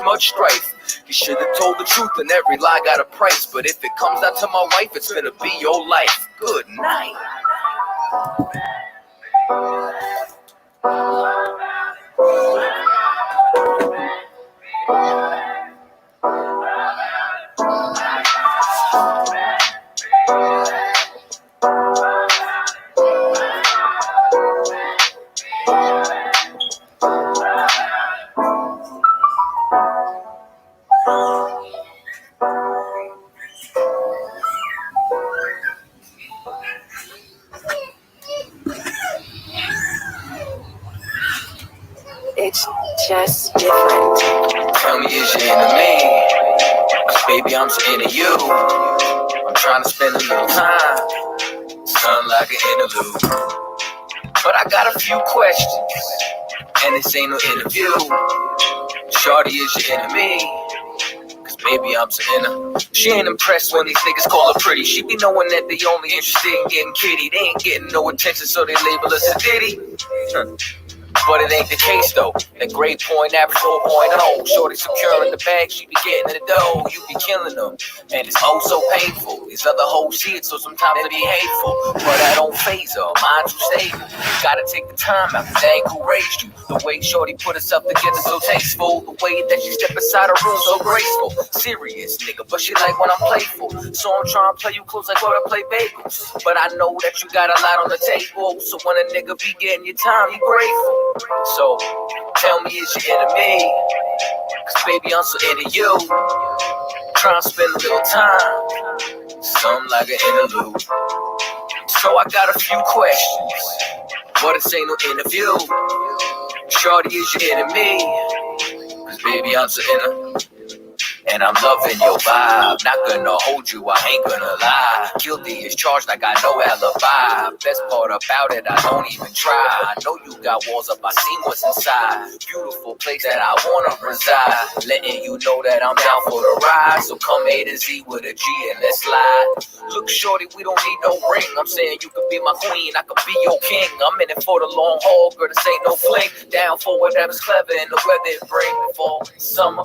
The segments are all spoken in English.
much strife. You should have told the truth and every lie got a price. But if it comes down to my wife, it's gonna be your life. Good night. It's just different. Tell me, is you into me? 'Cause baby, I'm so into you. I'm trying to spend a little time, something like an interlude. But I got a few questions, and this ain't no interview. Shorty, is you into me? 'Cause baby, I'm so into. She ain't impressed when these niggas call her pretty. She be knowing that they only interested in getting kitty. They ain't getting no attention, so they label us a ditty. But it ain't the case though. That grade point average 4.0. Shorty secure in the bag, she be getting in the dough. You be killing them, and it's oh so painful. These other hoes see it, so sometimes they be hateful. But I don't phase her, mind you stable. Gotta take the time out, cause they ain't who raised you. The way Shorty put herself together so tasteful. The way that she step inside her room so graceful. Serious nigga, but she like when I'm playful. So I'm trying to play you close like when I play bagels. But I know that you got a lot on the table. So when a nigga be getting your time, you grateful. So, tell me, is you into me? 'Cause baby, I'm so into you. Trying to spend a little time, something like an interlude. So I got a few questions, but this ain't no interview. Shorty, is you into me? 'Cause baby, I'm so into. And I'm loving your vibe. Not gonna hold you, I ain't gonna lie. Guilty is charged, I got no alibi. Best part about it, I don't even try. I know you got walls up, I seen what's inside. Beautiful place that I wanna reside. Letting you know that I'm down for the ride. So come A to Z with a G and let's slide. Look, shorty, we don't need no ring. I'm saying you could be my queen, I could be your king. I'm in it for the long haul, girl, this ain't no fling. Down for whatever's clever and the weather it bring. Fall, summer,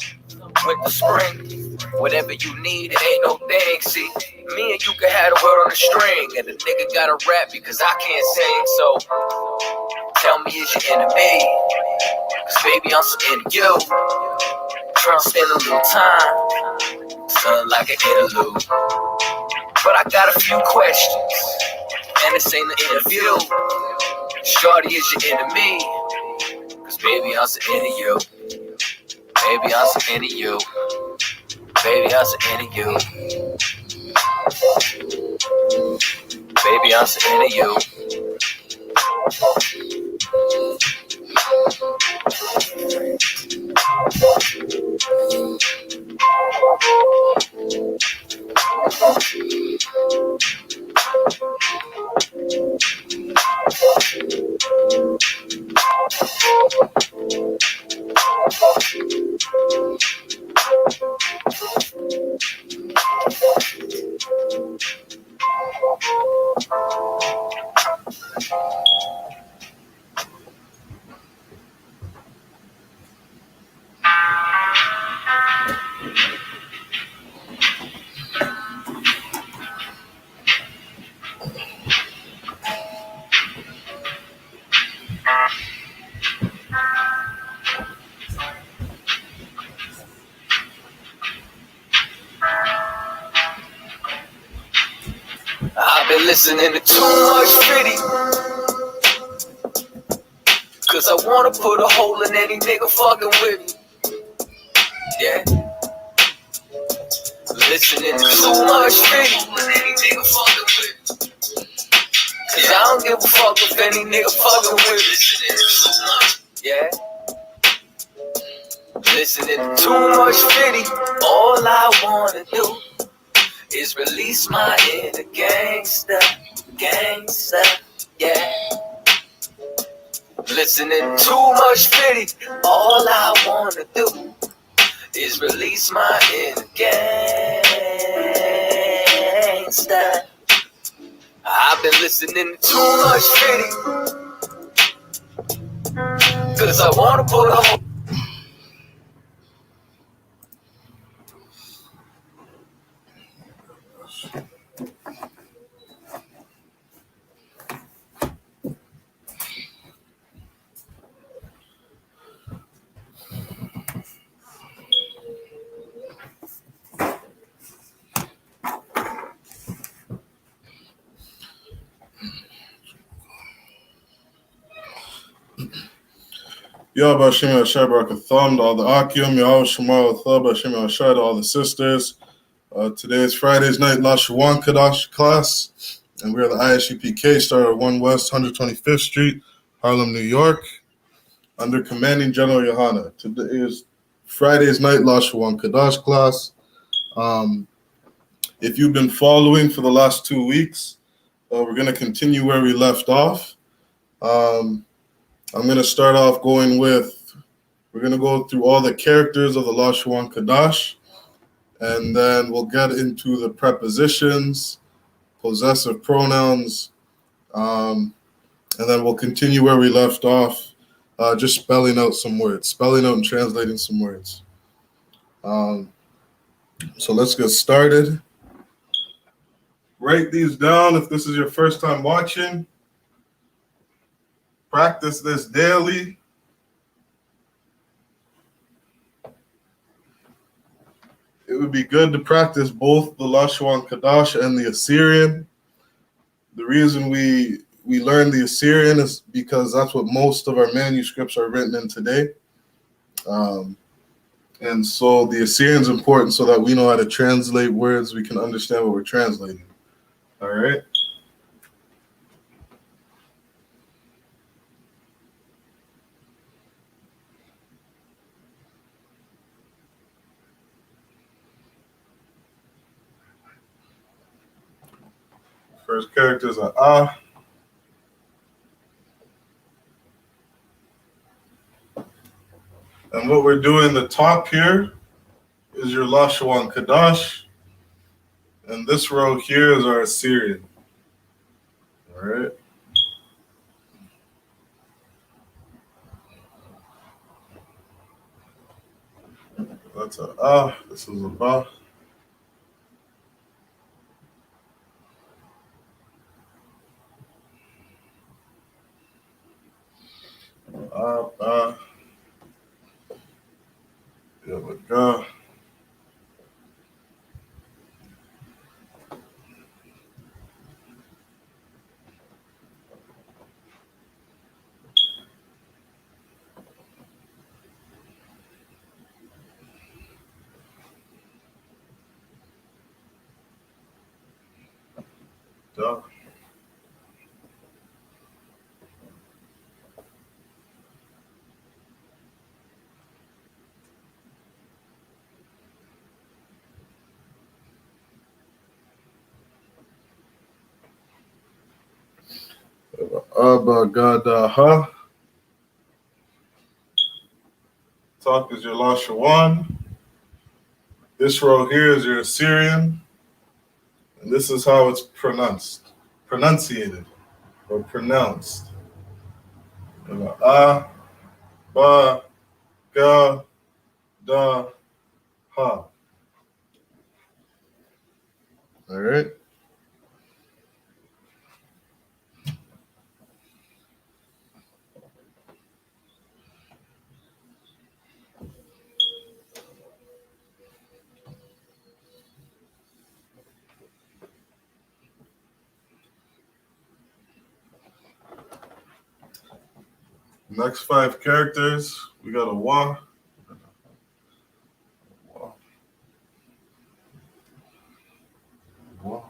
winter, spring, whatever you need, it ain't no thing. See, me and you can have the word on the string, and the nigga gotta rap because I can't sing. So, tell me, is you into me? 'Cause baby, I'm so into you. Trying to spend a little time, something like an interlude. But I got a few questions, and this ain't an interview. Shorty, is you into me? 'Cause baby, I'm so into you. Baby, I'm so into you. Baby, I'm so into you. Baby, I'm so into you. I've been listening to too much pity, 'cause I wanna put a hole in any nigga fucking with me. Yeah. Listening to too much pity, any nigga fucking with me. 'Cause I don't give a fuck if any nigga fucking with me. Yeah. Listening to too much pity, all I wanna do is release my inner gangster, gangster, yeah. Listening too much pity, all I wanna do is release my inner gangster. I've been listening to too much pity, 'cause I wanna put a hole. Yahba Shem Yashai Barakatham, to all the Akim, Yahweh Shemal Thaba Shem Yashai, to all the sisters. Today is Friday's night Lashawan Qadash class, and we're at the I.S.U.P.K, started at 1 West 125th Street, Harlem, New York, under Commanding General YAHANNA. Today is Friday's night Lashawan Qadash class. If you've been following for the last 2 weeks, we're going to continue where we left off. I'm going to start off we're going to go through all the characters of the Lashawan Qadash, and then we'll get into the prepositions, possessive pronouns, and then we'll continue where we left off, just spelling out and translating some words. So let's get started. Write these down if this is your first time watching. Practice this daily. It would be good to practice both the Lashawan Qadash and the Assyrian. The reason we learn the Assyrian is because that's what most of our manuscripts are written in today. And so the Assyrian is important so that we know how to translate words, we can understand what we're translating. All right? First characters are ah. And what we're doing, the top here is your Lashawan Qadash. And this row here is our Assyrian. All right? That's a ah. This is a ba. Ba. Yeah, but ga. Da. Abba, ga, da, ha. Top is your Lashawan. This row here is your Assyrian. And this is how it's pronunciated, or pronounced. Ah, ba, ga, da, ha. All right. Next 5 characters, we got a wa. Wa.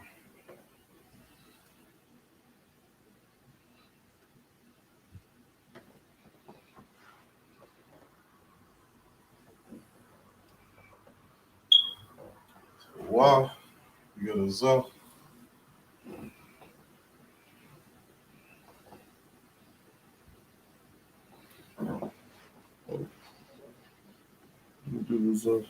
Wa. We got a za. Do the za.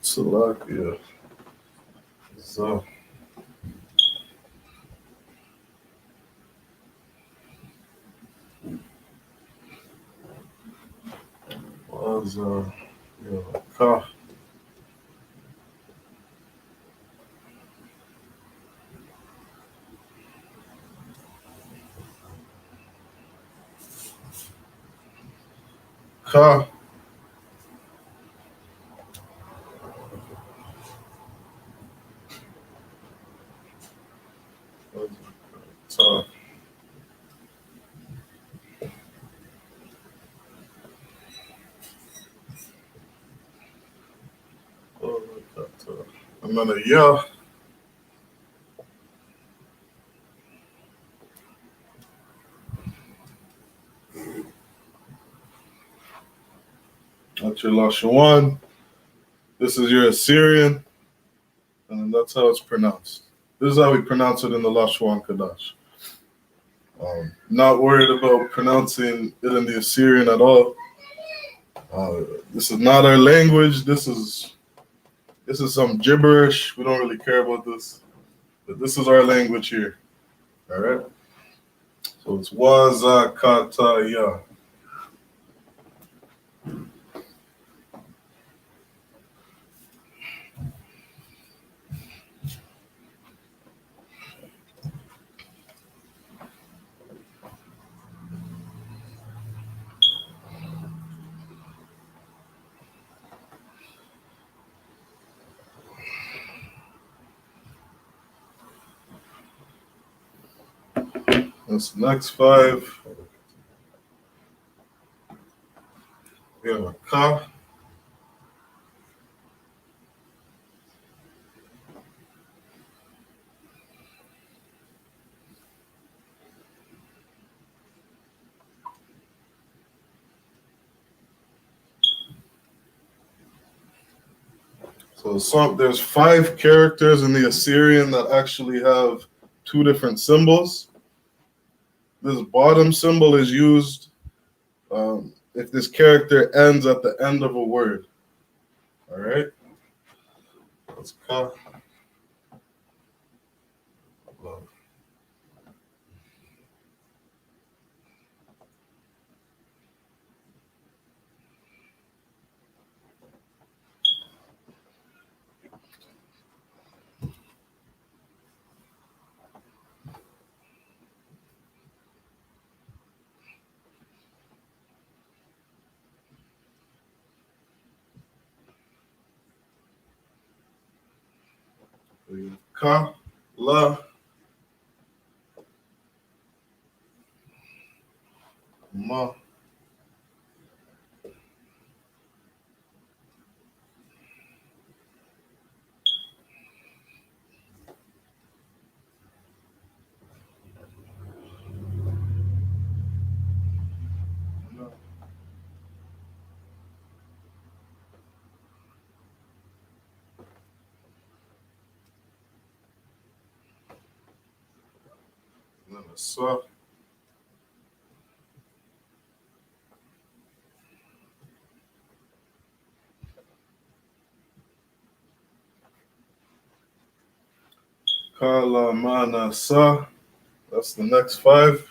Salakia. Za. Was ka. Ka. So, I'm gonna yell. That's your Lashawan. This is your Assyrian, and that's how it's pronounced. This is how we pronounce it in the Lashawan Qadash. Not worried about pronouncing it in the Assyrian at all. This is not our language. This is some gibberish. We don't really care about this. But this is our language here. All right? So it's Wazakataya. That's the next five. We have a Ka. So there's five characters in the Assyrian that actually have two different symbols. This bottom symbol is used if this character ends at the end of a word. All right? That's Ka. Ka, La, Ma. And then a Sa. Ka, La, Ma, Na, Sa. That's the next five.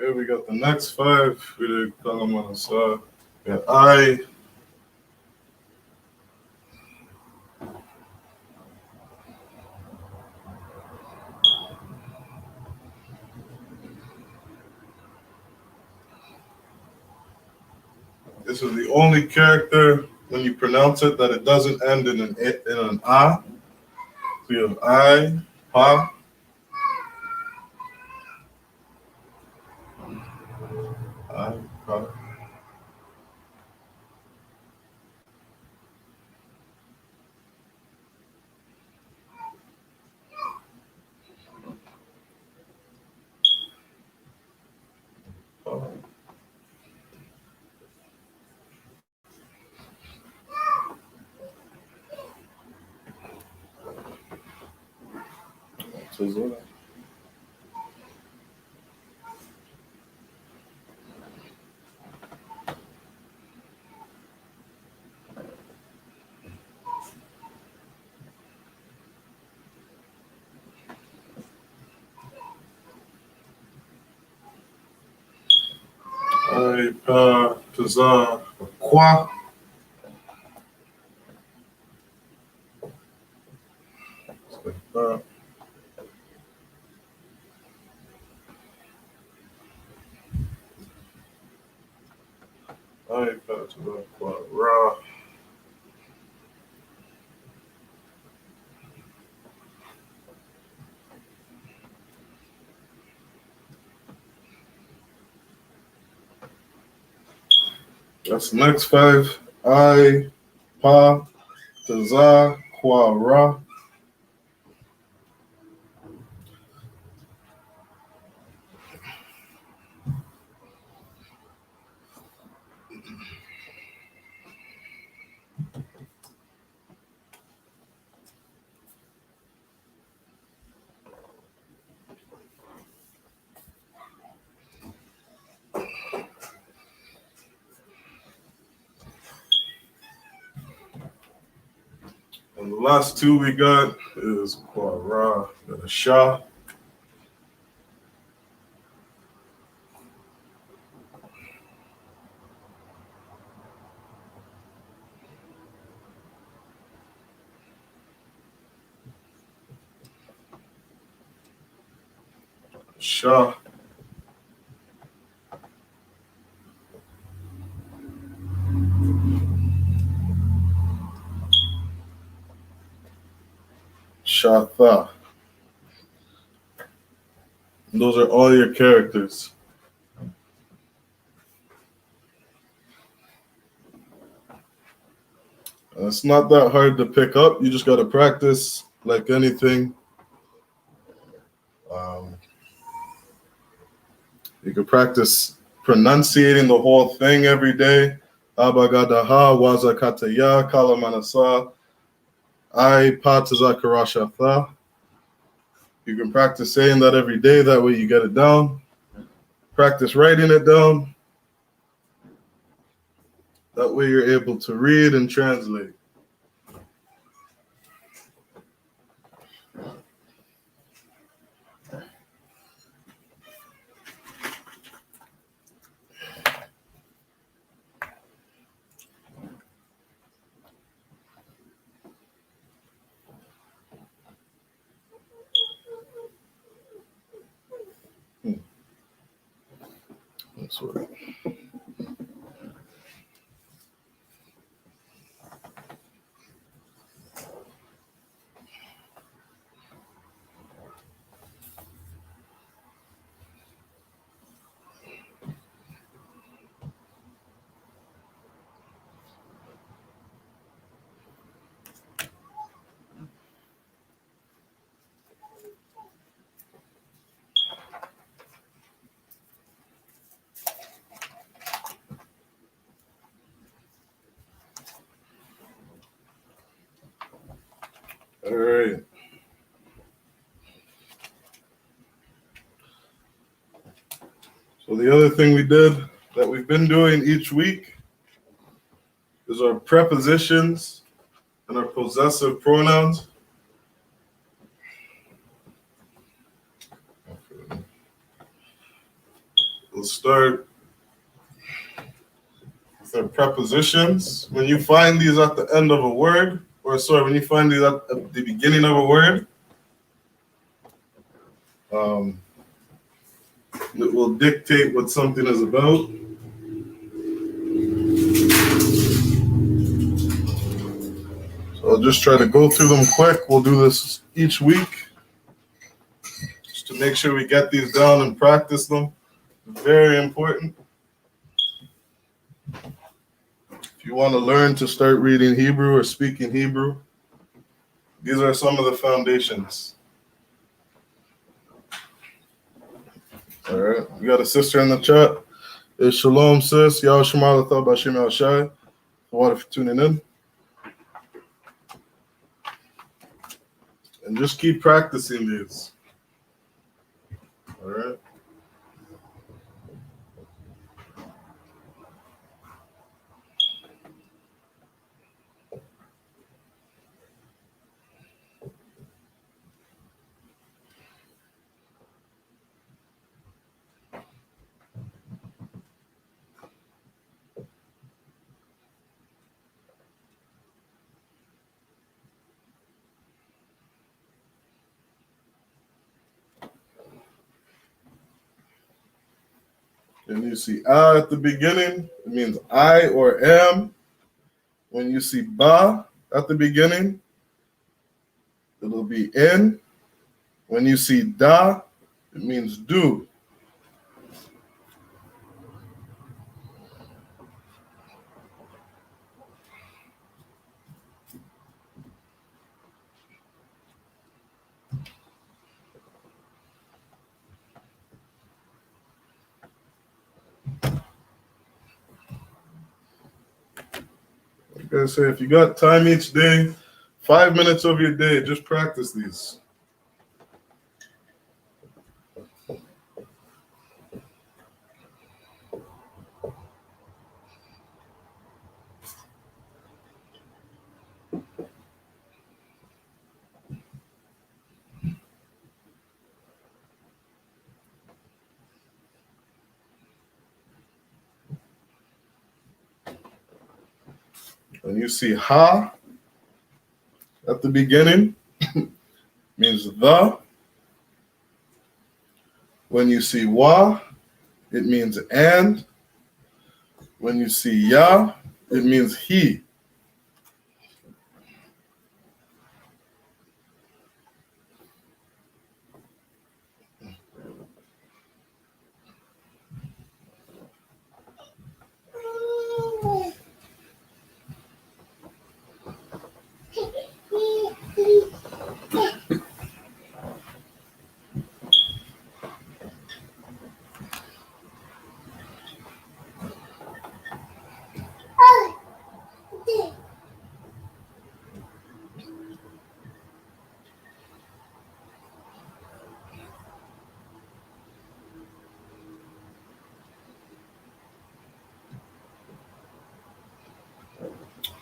Okay, we got the next five. We did Ka, La, Ma, Na, Sa. We got I. This is the only character when you pronounce it that it doesn't end in an A. So you have I, Pa, I, Pa. Pa. Tazah. I.S.U.P.K. Quoi? I.S.U.P.K. Ra. That's the next five. I.Pa. Tazah. Qua. Ra. And the last two we got is Qua. Ra. And a Shah. Shah. Shatha. And those are all your characters. And it's not that hard to pick up. You just got to practice like anything. You can practice pronunciating the whole thing every day. Abagadaha, Wazakataya, Kalamanasa, I.Pa. Tazah Karashatha. You can practice saying that every day. That way you get it down. Practice writing it down. That way you're able to read and translate. That's what. All right. So the other thing we did that we've been doing each week is our prepositions and our possessive pronouns. We'll start with our prepositions. When you find these at the end of a word, when you find these at the beginning of a word, it will dictate what something is about. So I'll just try to go through them quick. We'll do this each week just to make sure we get these down and practice them. Very important. If you want to learn to start reading Hebrew or speaking Hebrew, these are some of the foundations. All right, we got a sister in the chat. It's Shalom, sis. Yahweh Shema Latha B'Hashem Yahushai. Water for tuning in. And just keep practicing these. When you see A at the beginning, it means I or am. When you see Ba at the beginning, it'll be in. When you see Da, it means do. Like I say, if you got time each day, 5 minutes of your day, just practice these. When you see Ha at the beginning, means the. When you see Wa, it means and. When you see Ya, it means he.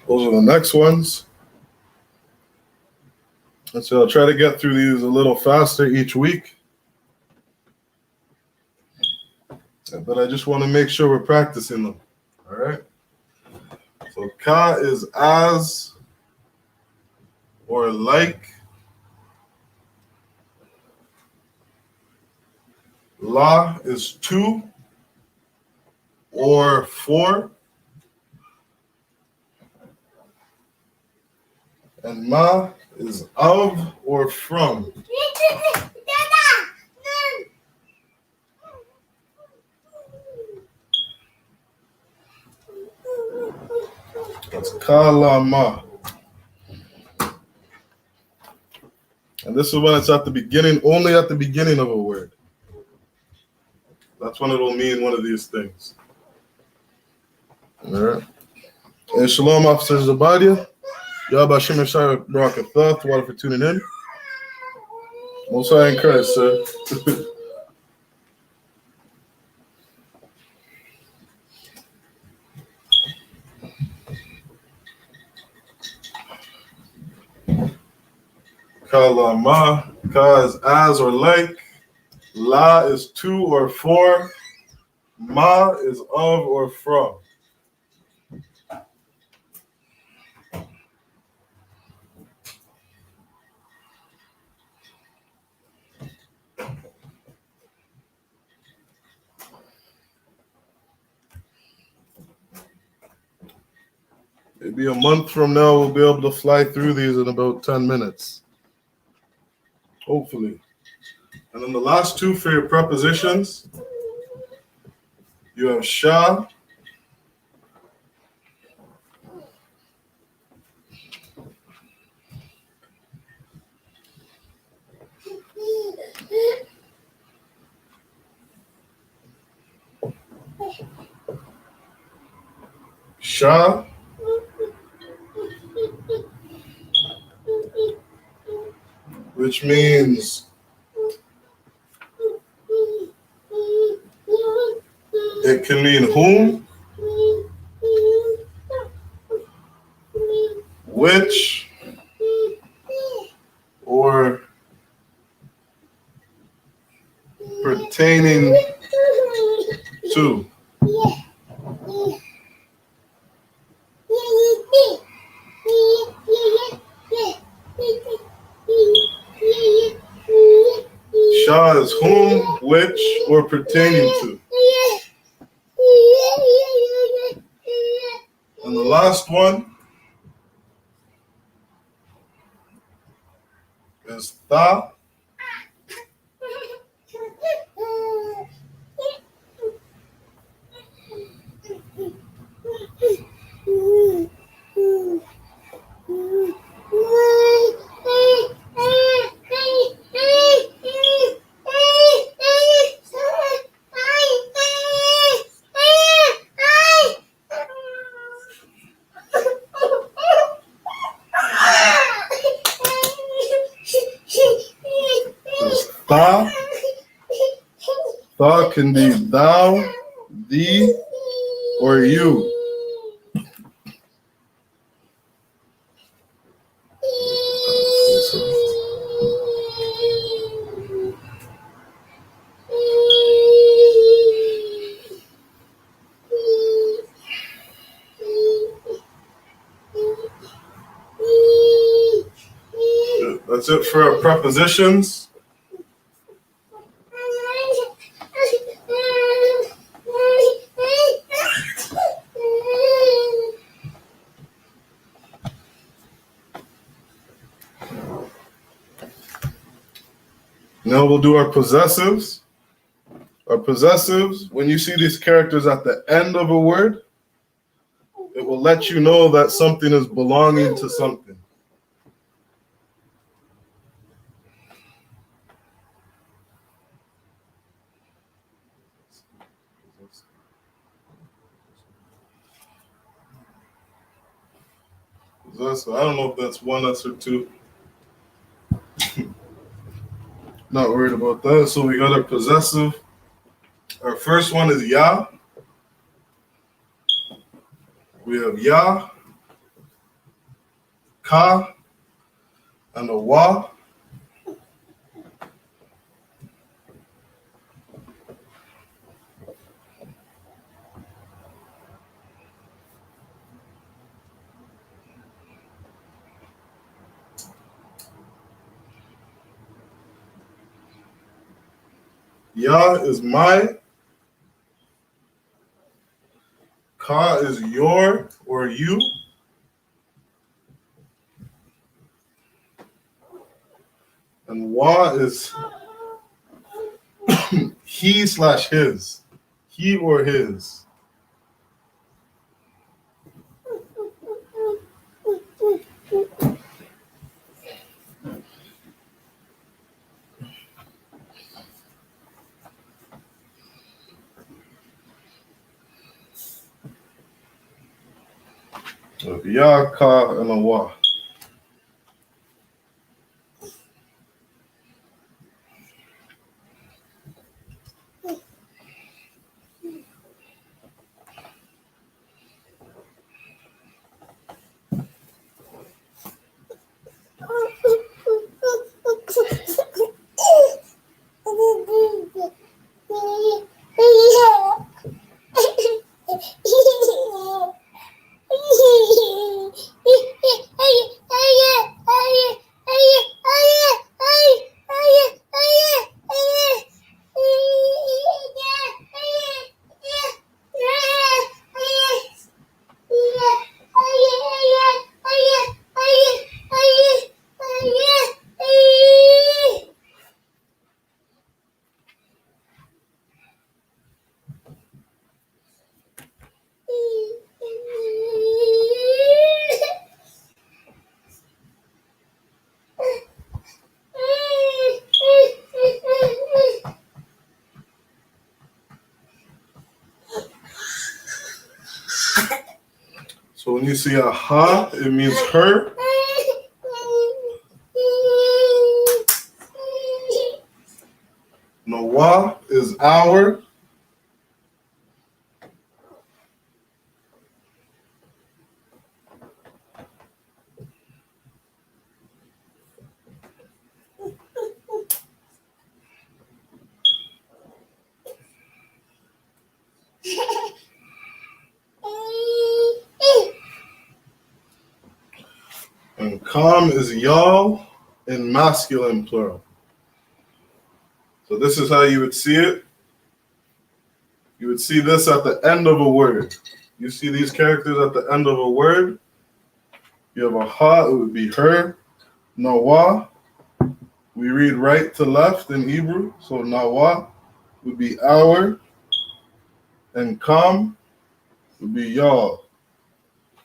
Those are the next ones. And so I'll try to get through these a little faster each week. But I just want to make sure we're practicing them. All right? So Ka is as or like. La is to or for. And Ma is of or from. That's Ka, La, Ma. And this is when it's at the beginning, only at the beginning of a word. That's when it'll mean one of these things. All right. And shalom, officers of Abadia. Yahweh Hashem Yeshua Barakatah. Water for tuning in. Most High in Christ, sir. Ka, La, Ma. Ka is as or like. La is to or for. Ma is of or from. Maybe a month from now, we'll be able to fly through these in about 10 minutes. Hopefully. And then the last two for your prepositions, you have Sha. Sha. Which means it can mean whom, which, or pertaining to. Sha is whom, which, or pertaining to. last one is tha. Tha. Tha can be thou, thee, or you. That's it for our prepositions. Now we'll do our possessives. Our possessives, when you see these characters at the end of a word, it will let you know that something is belonging to something. I don't know if that's one S or two. Not worried about that. So we got our possessive. Our first one is ya. We have ya, ka, and a wa. Ya is my. Ka is your or you. And wa is he/his. He or his. Ya, ka, and a wa. So when you see a ha, it means her. Noah is our. And kam is y'all in masculine plural. So this is how you would see it. You would see this at the end of a word. You see these characters at the end of a word. You have a ha, it would be her. Nawa, we read right to left in Hebrew. So nawa would be our. And kam would be y'all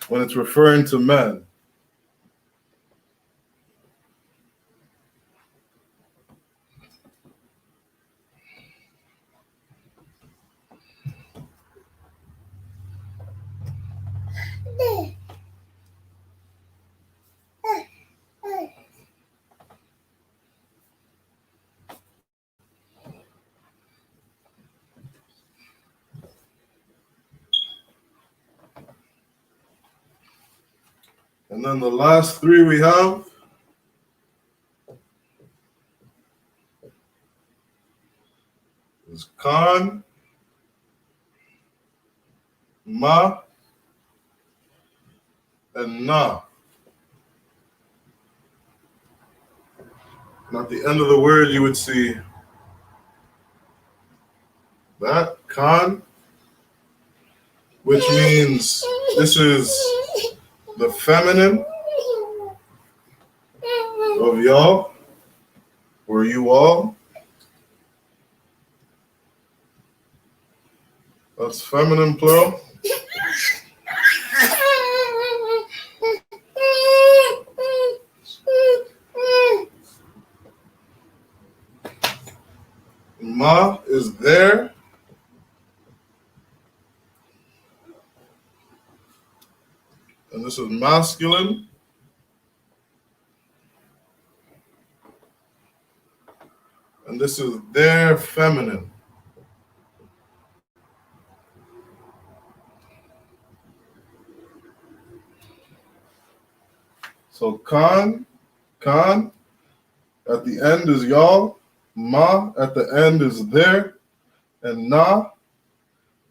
when it's referring to men. And then the last three we have is Khan, Ma, and Na. And at the end of the word, you would see that, Khan, which means this is the feminine of y'all, or you all. That's feminine plural. Ma is there. And this is masculine. And this is their feminine. So Khan, at the end is y'all. Ma at the end is there. And Na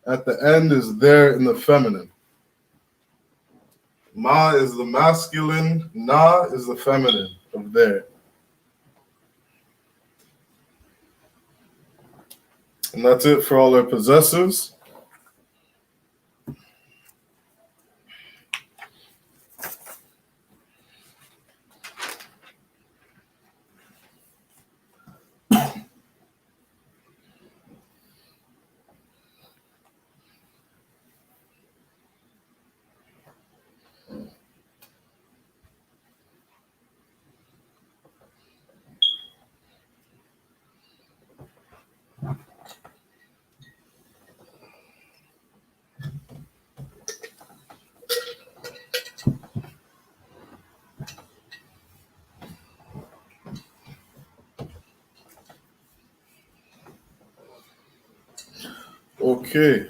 at the end is there in the feminine. Ma is the masculine. Na is the feminine of there. And that's it for all our possessives. Okay.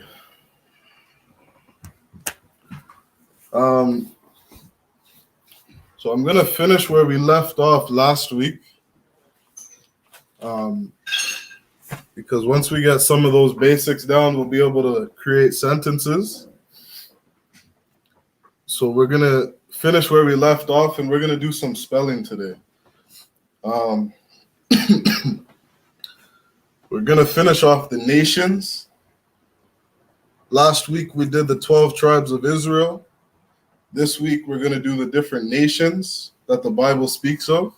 So I'm going to finish where we left off last week. Because once we get some of those basics down, we'll be able to create sentences. So we're going to finish where we left off, and we're going to do some spelling today. We're going to finish off the nations. Last week, we did the 12 tribes of Israel. This week, we're going to do the different nations that the Bible speaks of.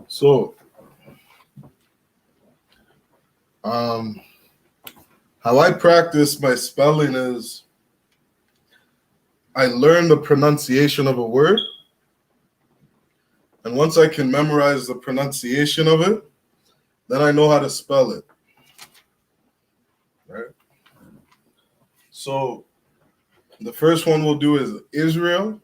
So, how I practice my spelling is I learn the pronunciation of a word, and once I can memorize the pronunciation of it, then I know how to spell it. Right? So, the first one we'll do is Israel.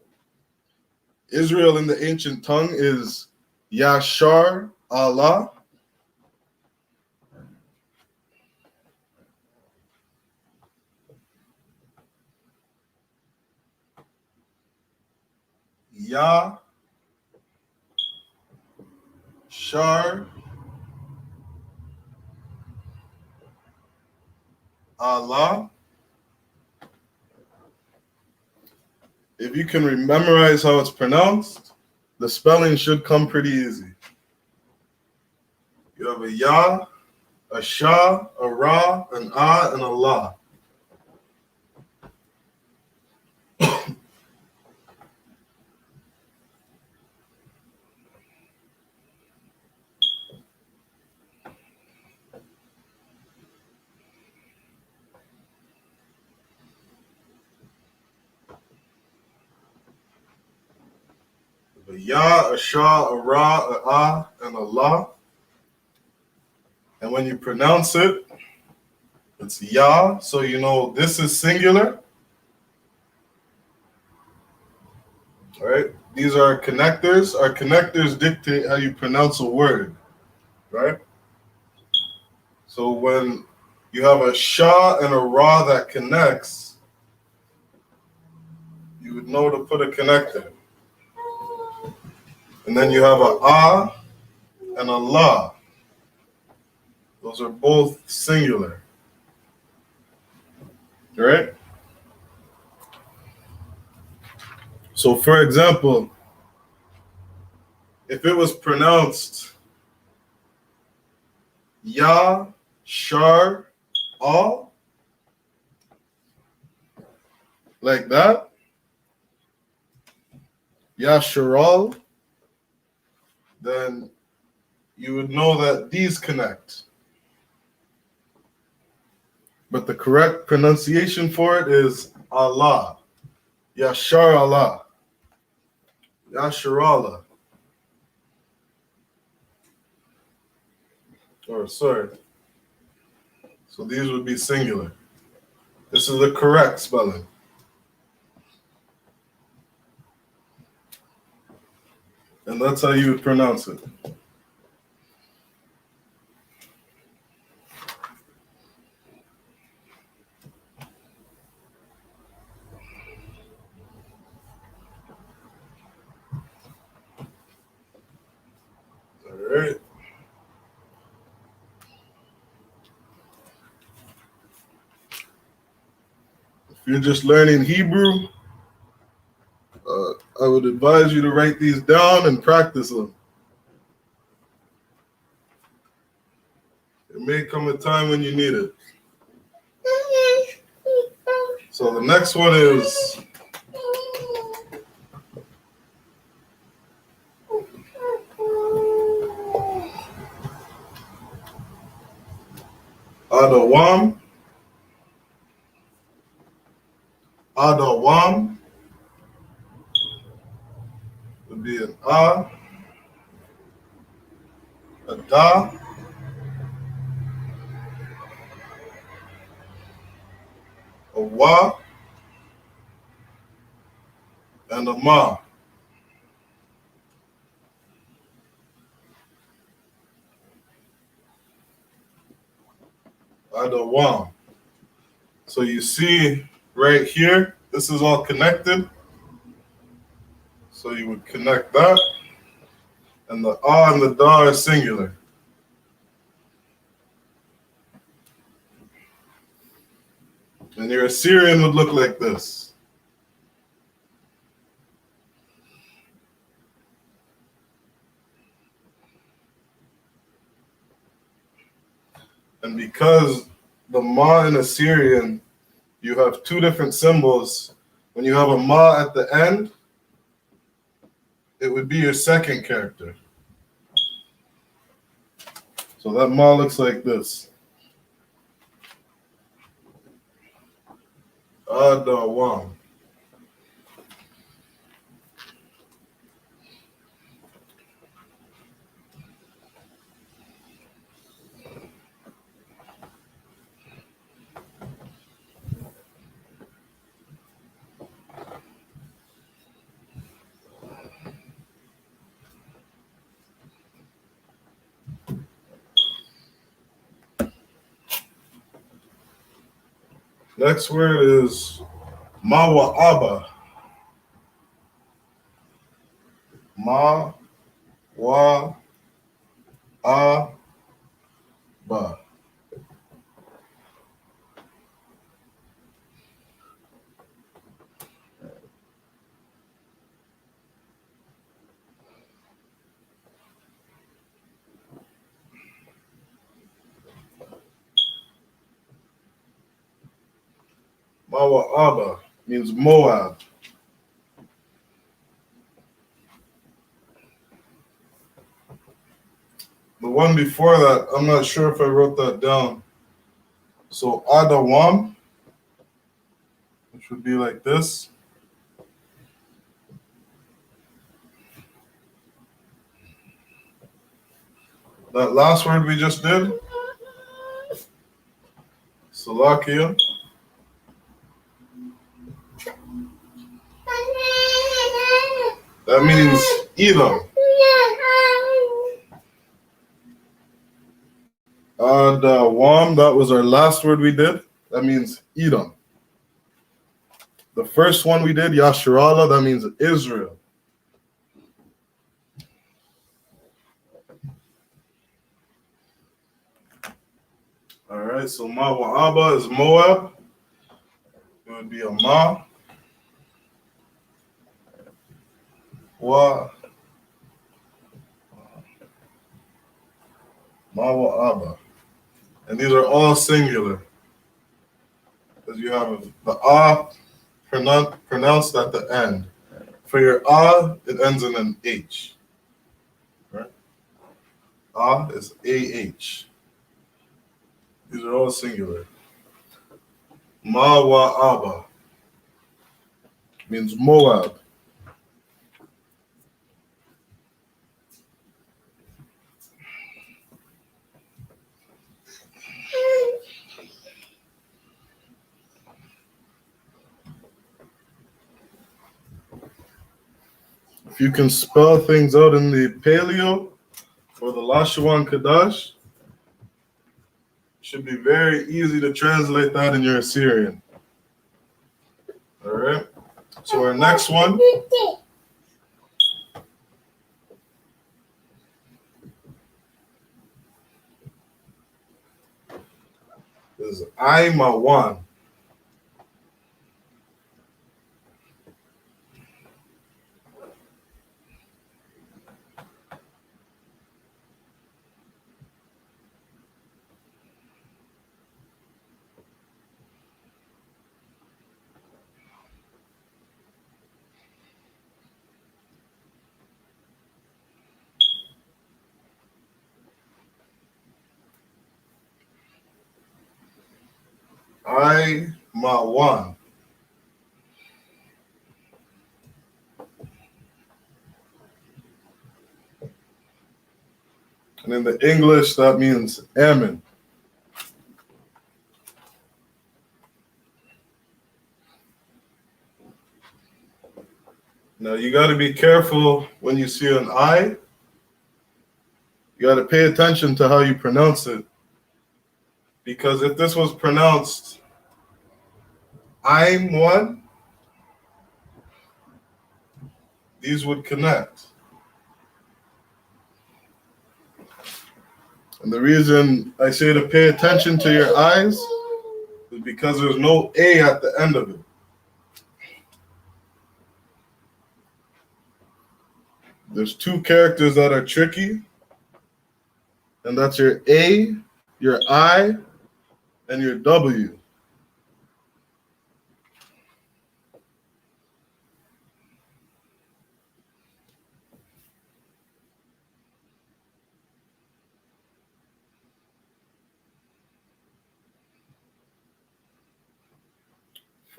Israel in the ancient tongue is Yashar Allah. Ya Shar, Allah. If you can memorize how it's pronounced, the spelling should come pretty easy. You have a Ya, a Shah, a Ra, an Ah, and a La. A Ya, a Shah, a Ra, a Ah, and a La. And when you pronounce it, it's Ya, so you know this is singular. All right? These are our connectors. Our connectors dictate how you pronounce a word, right? So when you have a Shah and a Ra that connects, you would know to put a connector. And then you have a Ah and a La. Those are both singular. Right? So for example, if it was pronounced Ya, Shar, Al, like that, Ya, Sharal, then you would know that these connect. But the correct pronunciation for it is Allah. Yashar Allah. Yasharallah. Or sorry. So these would be singular. This is the correct spelling. And that's how you would pronounce it. All right. If you're just learning Hebrew, I would advise you to write these down and practice them. There may come a time when you need it. So the next one is Adawam. Adawam would be an A, a Da, a Wa, and a Ma. Adawam. So you see right here, this is all connected. So you would connect that. And the A and the Da are singular. And your Assyrian would look like this. And because the Ma in Assyrian, you have two different symbols. When you have a Ma at the end, it would be your second character. So that Ma looks like this. Adawam. Next word is Mawa'aba. Ma, wa, Abba. Abba means Moab. The one before that, I'm not sure if I wrote that down. So Adawam, which would be like this. That last word we just did, Salakia, that means Edom. Adawam, that was our last word we did. That means Edom. The first one we did, Yasharallah, that means Israel. All right, so Ma'wa'aba is Moab. It would be a Ma'wa'aba. And these are all singular. Because you have the pronounced at the end. For your it ends in an H. Right? Is AH. These are all singular. Ma'wa'aba means Moab. If you can spell things out in the Paleo or the Lashawan Qadash, it should be very easy to translate that in your Assyrian. All right. So our next one is I-Ma-Wan. I-Ma-Wan. And in the English, that means Ammon. Now, you got to be careful when you see an I. You got to pay attention to how you pronounce it. Because if this was pronounced I'm one, these would connect. And the reason I say to pay attention to your eyes is because there's no A at the end of it. There's two characters that are tricky, and that's your A, your I, and your W.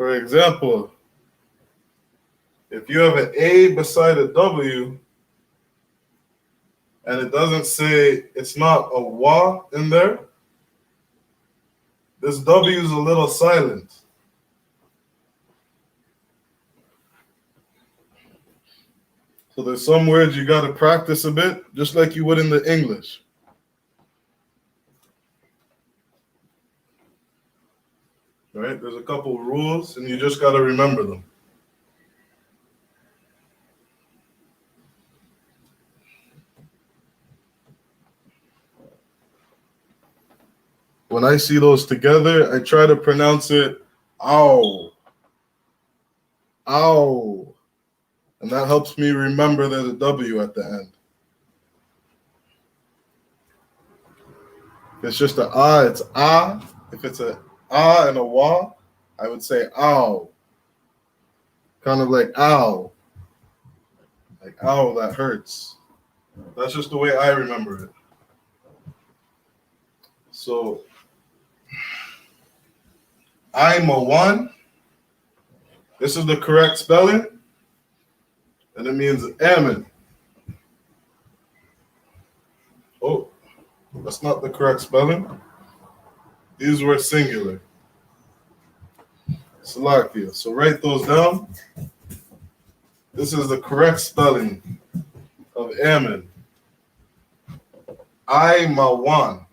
For example, if you have an A beside a W, and it doesn't say, it's not a wa in there, this W is a little silent. So there's some words you got to practice a bit, just like you would in the English. Right? There's a couple rules, and you just got to remember them. when I see those together, I try to pronounce it ow. Ow. And that helps me remember there's a W at the end. If it's just an ah, it's ah. If it's a ah and a wah, I would say ow. Kind of like ow. Like ow, that hurts. That's just the way I remember it. So I'm a one. This is the correct spelling. And it means ammon. Oh, that's not the correct spelling. These were singular. Salakia. So write those down. This is the correct spelling of ammon. I'm a one.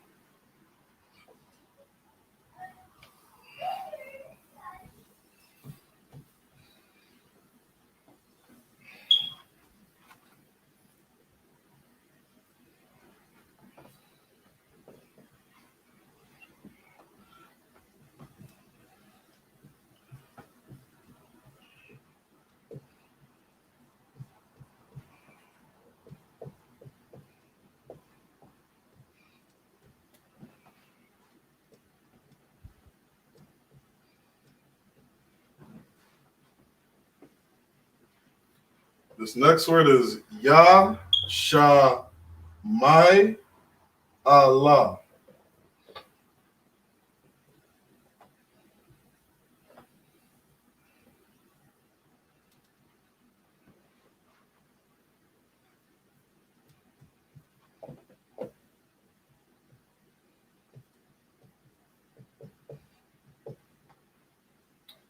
This next word is Yah-Sha-Mai Allah.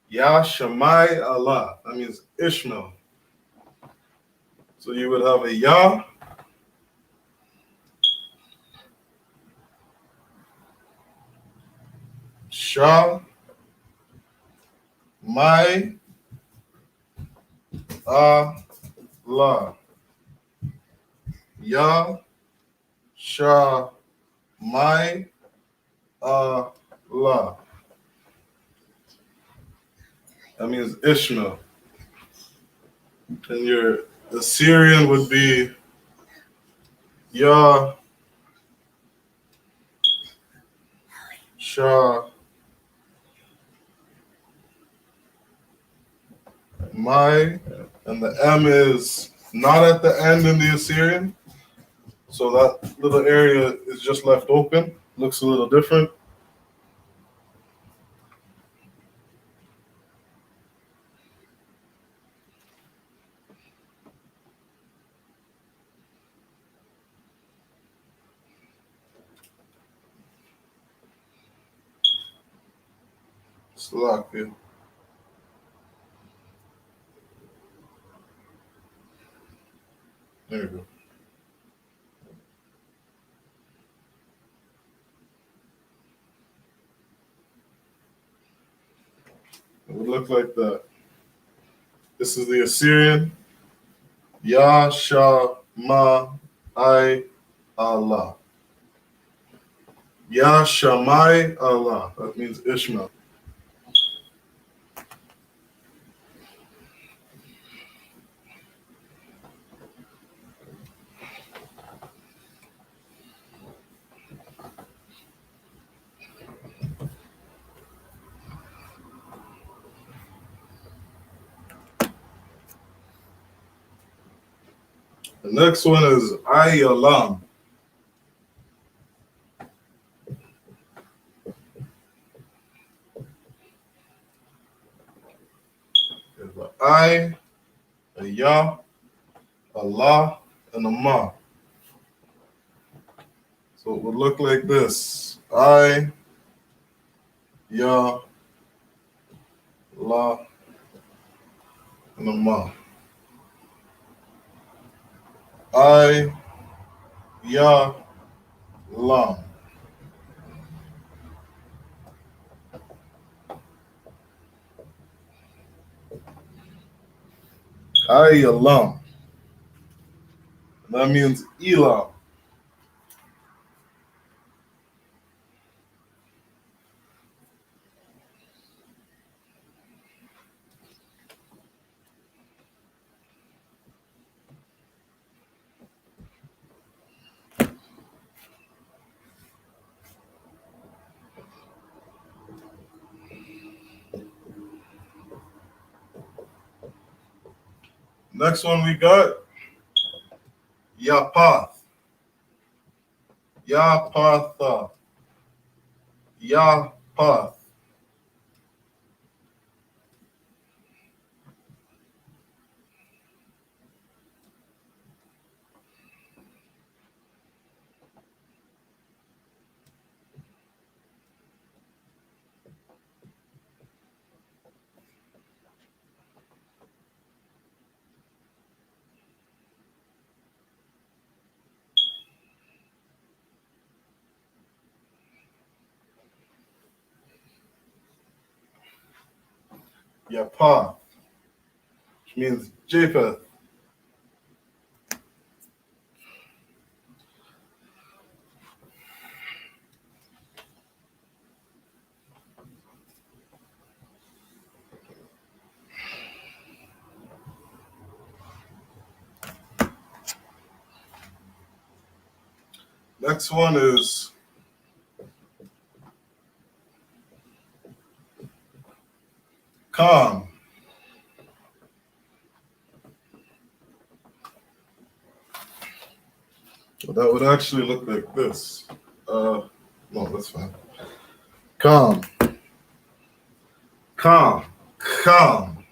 Yah-Shamai Allah. That means Ishmael. So you would have a Yah, Shah, Mai, Allah. Yah, Shah, Mai, Allah. That means Ishmael. And your Assyrian would be Yah, Shah, Mai, and the M is not at the end in the Assyrian. So that little area is just left open. Looks a little different. Slovakia. There you go. It would look like that. This is the Assyrian. Yah, Shah, Ma, I, Allah. Yah, Shamai, Allah. That means Ishmael. The next one is I-Alam. There's an I, a Yah, Allah, and a Ma. So it would look like this. I, Yah, Allah, and a Ma. I, Yah, Lam. I-Alam. That means Elam. Next one we got Yapath. Yapatha. Yapath. Yapath, which means Japheth. Next one is Calm. Well, that would actually look like this. No, that's fine. Calm. Calm. Calm.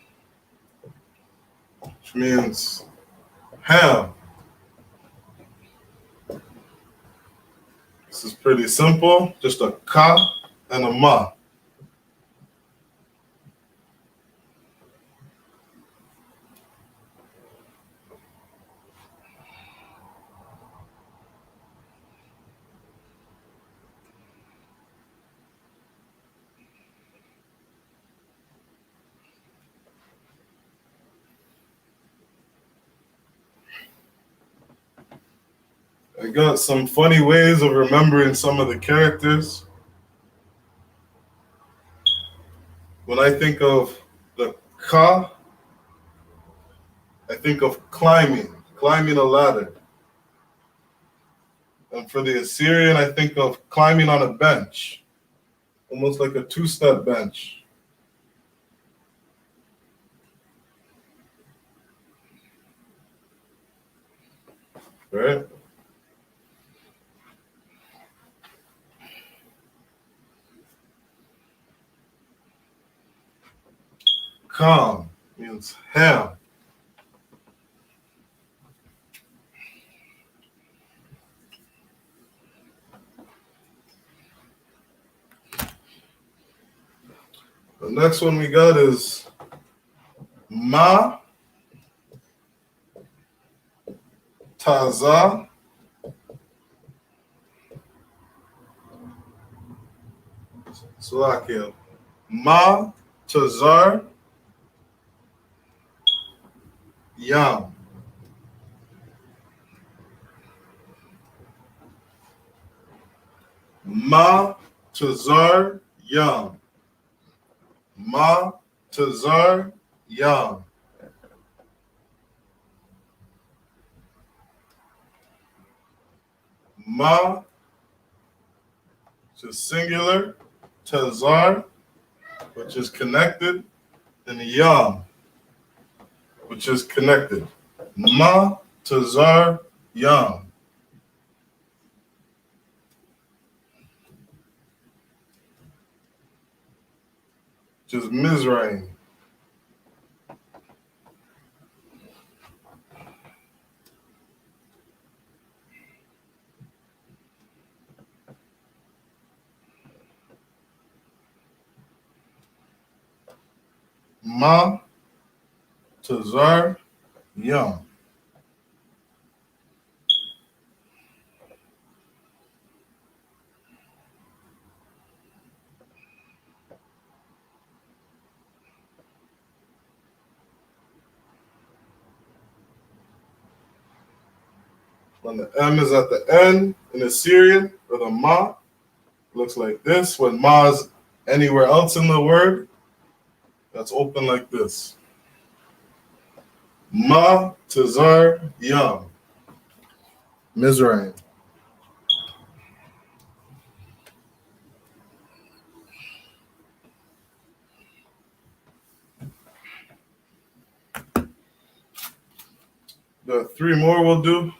Which means ham. This is pretty simple. Just a ka and a ma. I got some funny ways of remembering some of the characters. When I think of the ka, I think of climbing a ladder. And for the Assyrian, I think of climbing on a bench, almost like a two-step bench. Right? Calm means ham. The next one we got is Ma Taza Slovakia. Ma Tazar Yam. Ma Tazar Yam. Ma Tazar Yam. Ma, which is singular, Tazar, which is connected, and Yam, which is connected. Ma Tazar Yam. Which is Mizraim. Ma Tazar Yam. When the M is at the end in Assyrian, or the Ma, looks like this. When Ma is anywhere else in the word, that's open like this. Ma Tazar Yam. Mizraim. The three more we'll do.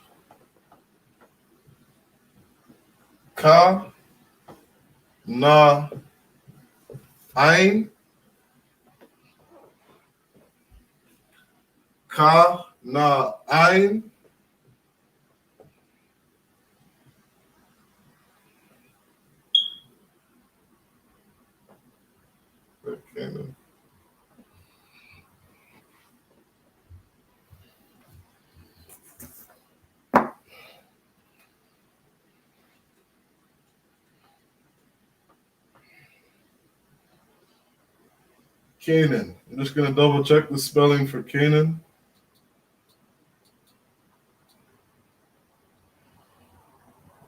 Ka, na, ain. Ka, na, ain. Okay. Canaan. I'm just going to double check the spelling for Canaan.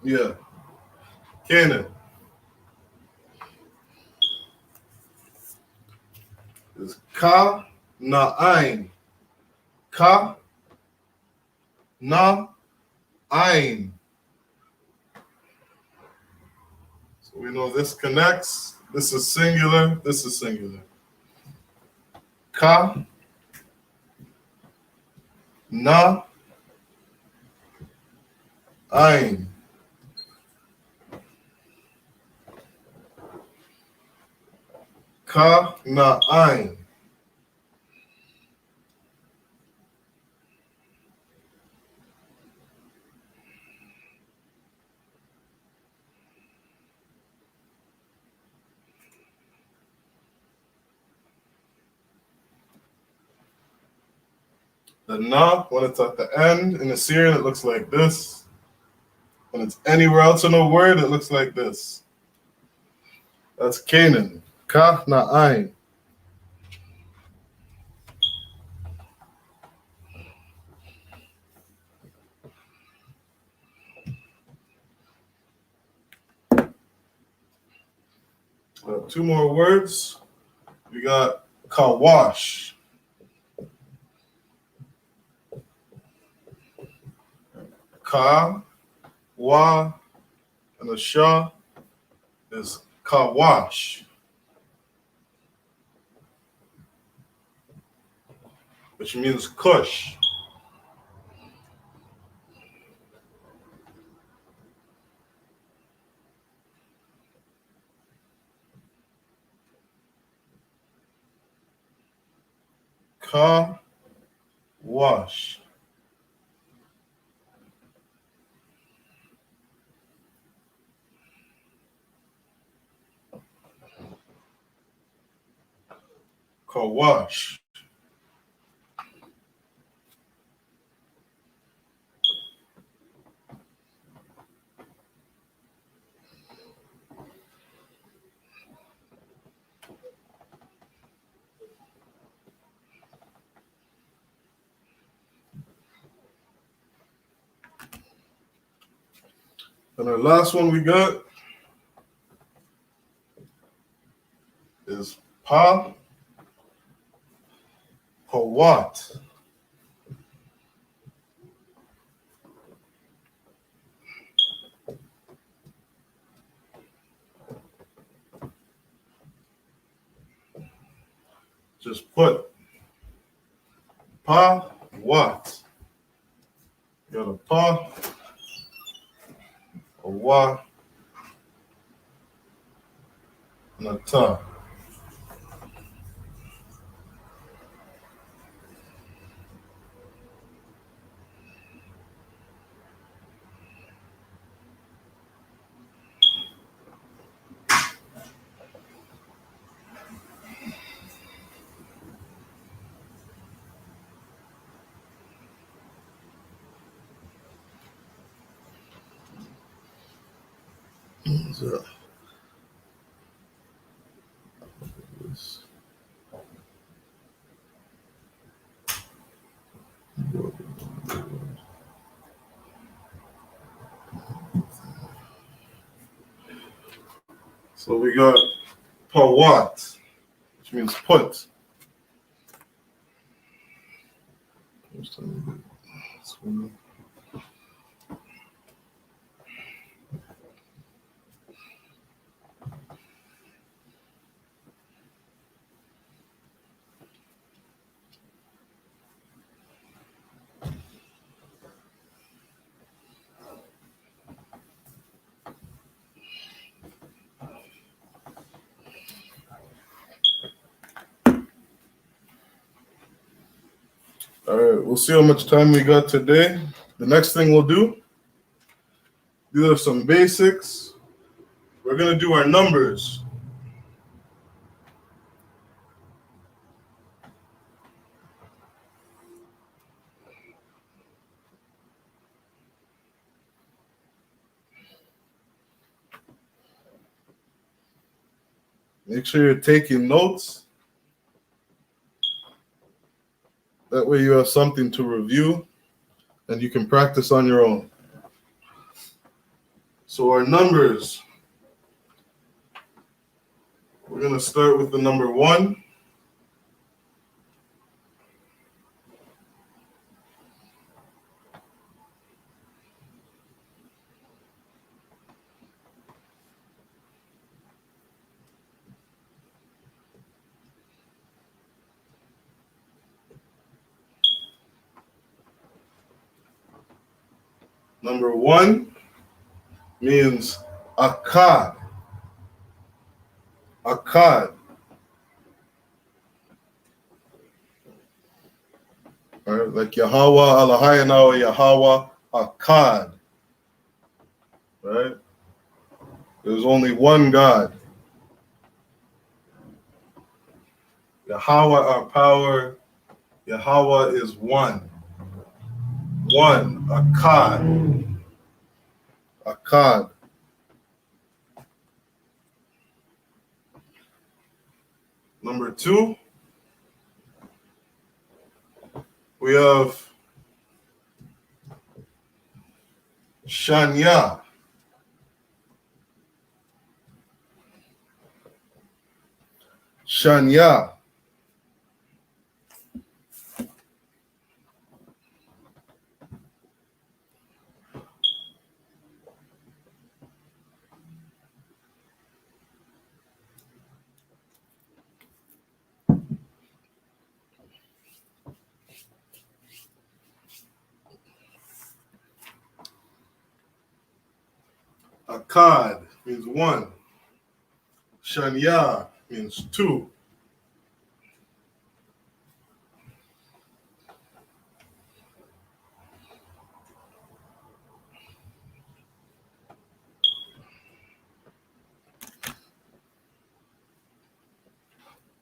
Yeah. Canaan is Ka na ain. Ka na ain. So we know this connects. This is singular. This is singular. Ka na ain. Ka na ain. The na, when it's at the end, in the Syrian, it looks like this. When it's anywhere else in a word, it looks like this. That's Canaan. Ka na ain. Two more words. We got kawash. Ka, wa, and the sha is kawash, which means kush. Ka, wash. Kawash. And our last one we got is pa, pawat. Just put pa, what. You got a pa, a wa, and a ta. So we got pawat, which means put. All right, we'll see how much time we got today. The next thing we'll do, these are some basics. We're going to do our numbers. Make sure you're taking notes. That way you have something to review and you can practice on your own. So our numbers, we're going to start with the number 1. Number 1 means akkad. Akkad. All right, like Yahweh, Elohayana, Yahweh, akkad. Right? There's only one God. Yahweh, our power. Yahweh is one. One. Akkad. Akkad. Number 2, we have Shanya. Shanya. Akkad means one. Shanya means two.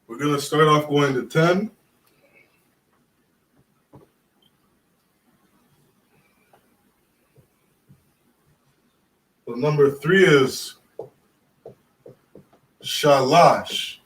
We're going to start off going to 10. So number 3 is Shalash.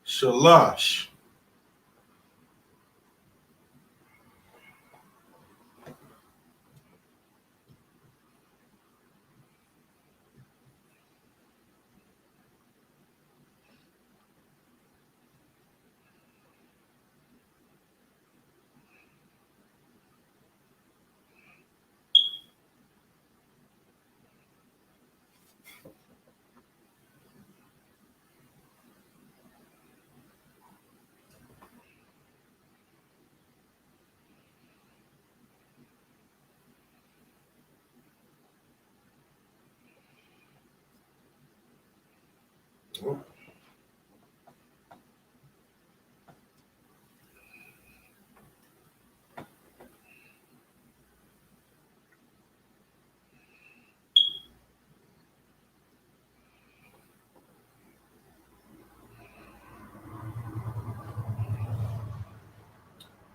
Shalash.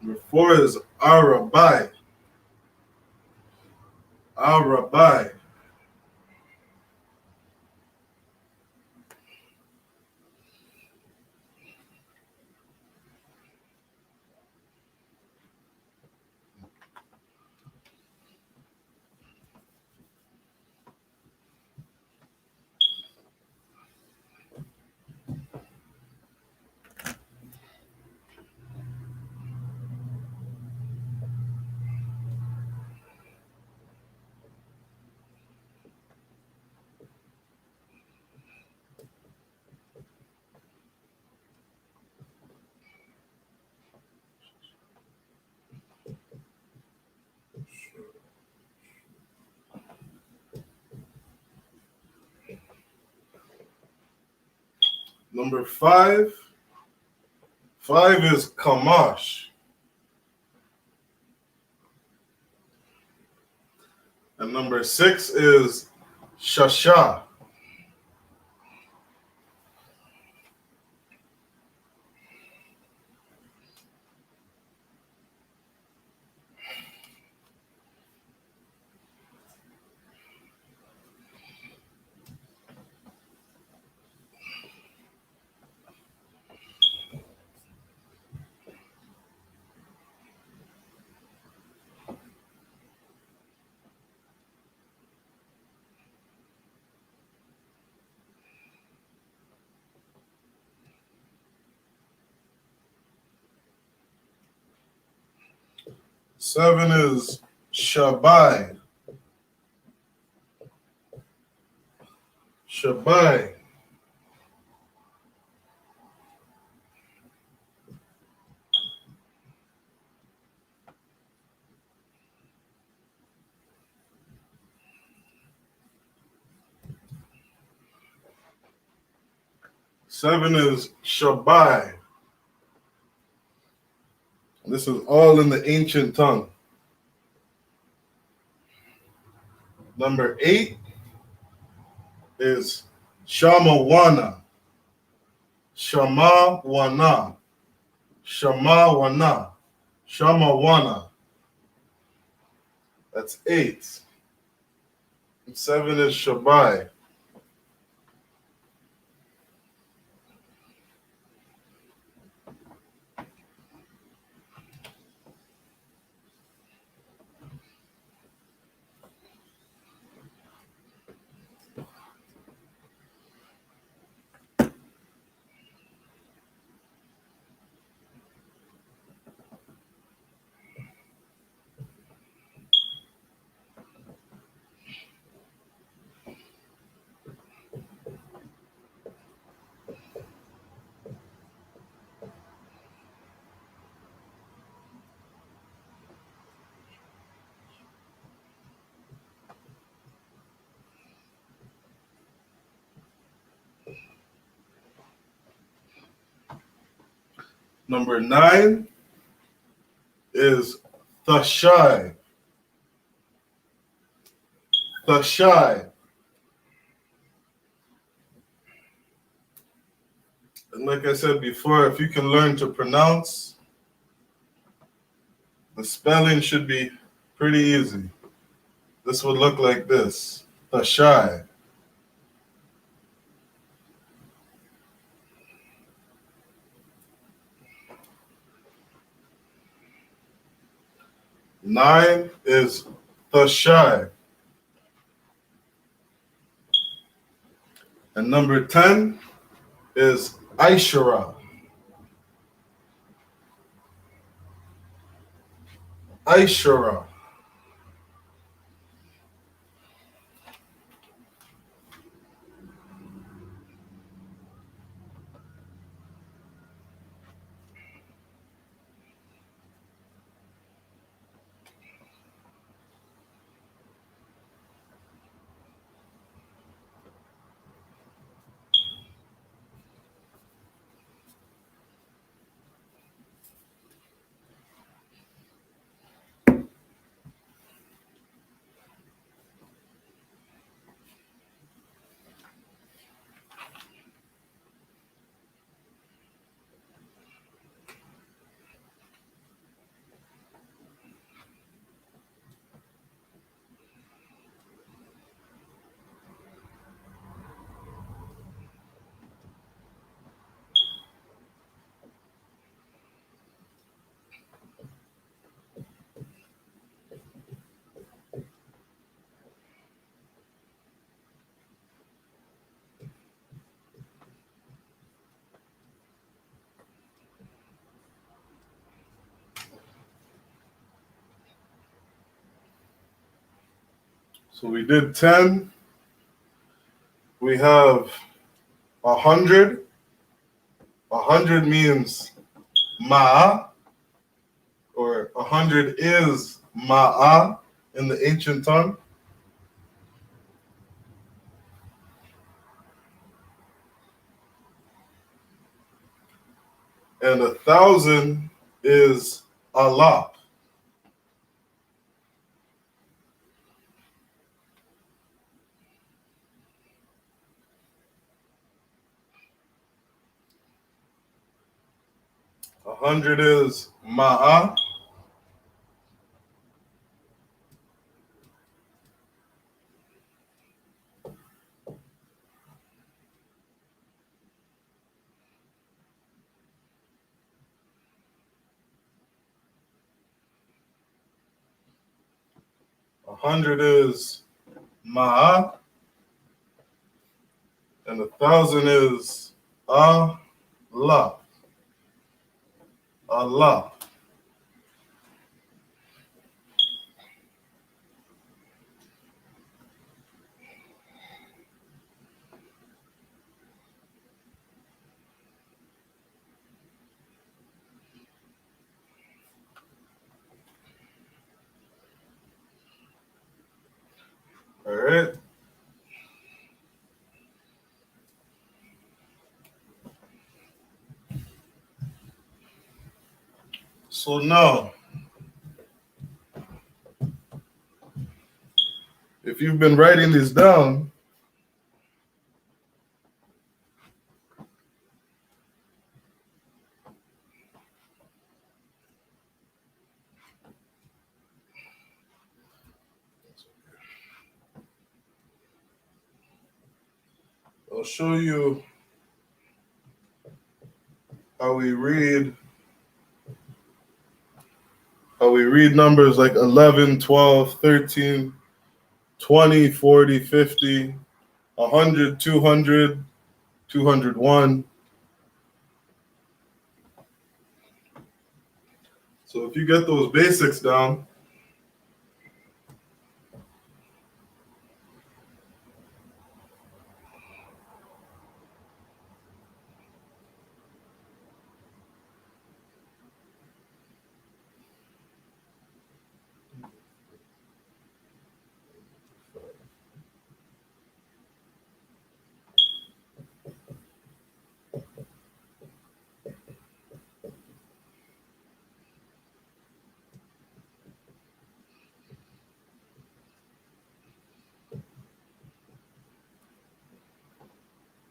Number 4 is Arabai. Arabai. Number 5. 5 is Kamash. And number 6 is Shasha. Seven is Shabai. Shabai. Seven is Shabai. This is all in the ancient tongue. Number 8 is Shamawana. Shamawana. Shamawana. Shamawana. That's 8. And 7 is Shabai. Number 9 is Thashai. Thashai. And like I said before, if you can learn to pronounce, the spelling should be pretty easy. This would look like this. Thashai. Nine is Thashai. And number 10 is Aishara. Aishara. So we did 10. We have 100. 100 means ma'a, or 100 is ma'a in the ancient tongue. And 1,000 is Allah. A 100 is Ma'a. A 100 is Ma'a. And 1,000 is Allah. Allah. All right. So now, if you've been writing this down, I'll show you how we read numbers like 11, 12, 13, 20, 40, 50, 100, 200, 201. So if you get those basics down,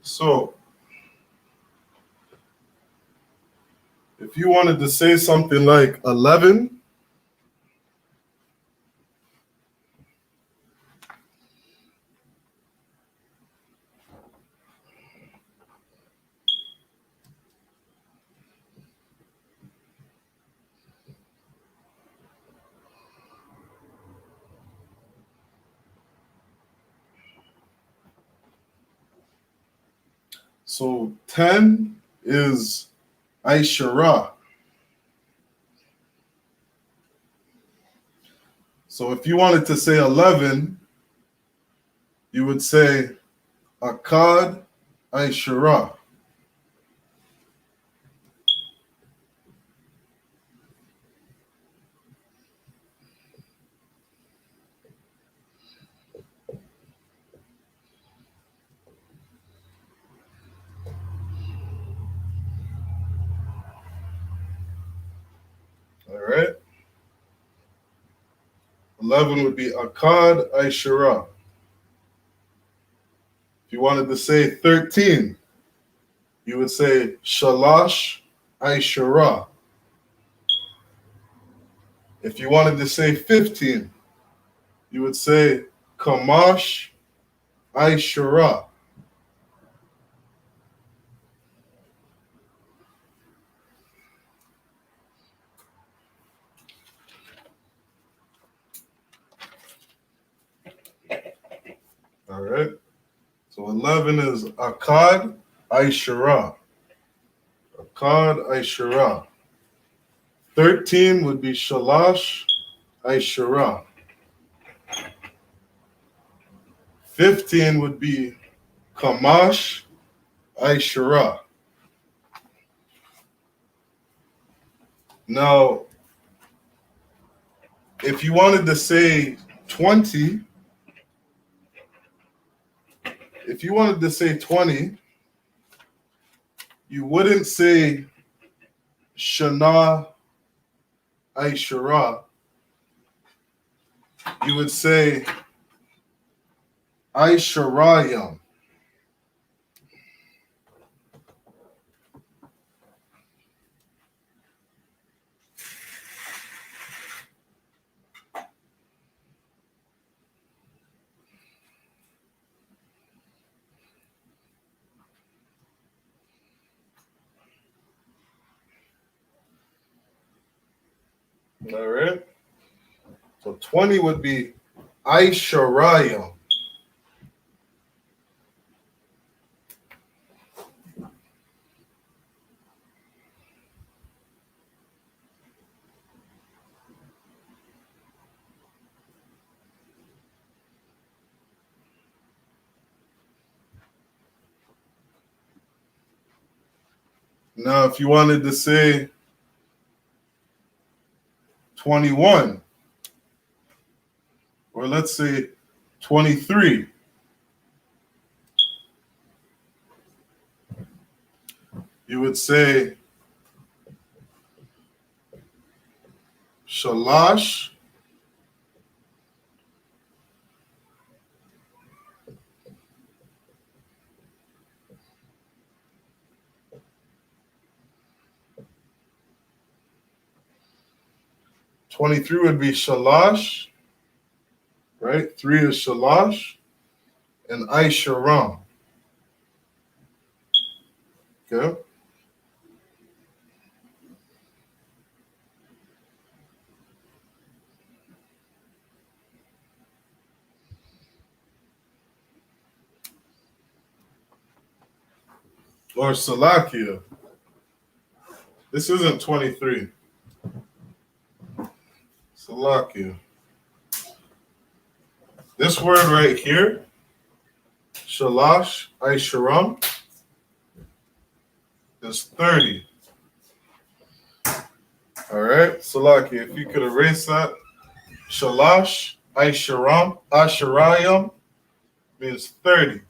so if you wanted to say something like 11, so 10 is Aishara. So if you wanted to say 11, you would say Akkad Aishara. All right. 11 would be Akkad Aishara. If you wanted to say 13, you would say Shalash Aishara. If you wanted to say 15, you would say Kamash Aishara. All right. So 11 is Akkad Aishara. Akkad Aishara. 13 would be Shalash Aishara. 15 would be Kamash Aishara. Now, if you wanted to say 20, you wouldn't say Shana Aishara, you would say Aisharayam. All right. So 20 would be Aisharayam. Now, if you wanted to say 21, or let's say 23, you would say Shalash .23 would be Shalash, right? 3 is Shalash, and Aisharam. Okay? Or Salakia. This isn't 23. Salakia. This word right here, Shalash, Aisharam, is 30. All right? Salakia, if you could erase that, Shalash, Aisharam, Asharayam means 30.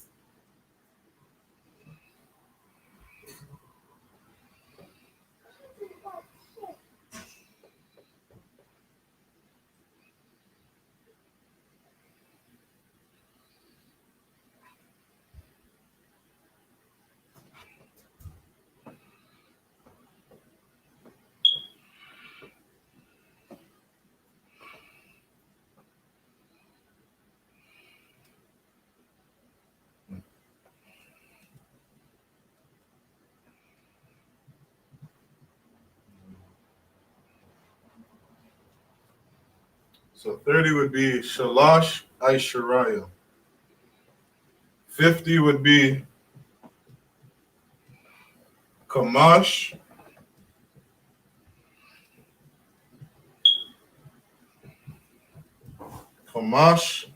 So 30 would be Shalash, Aisharayam. 50 would be Kamash, Kamash.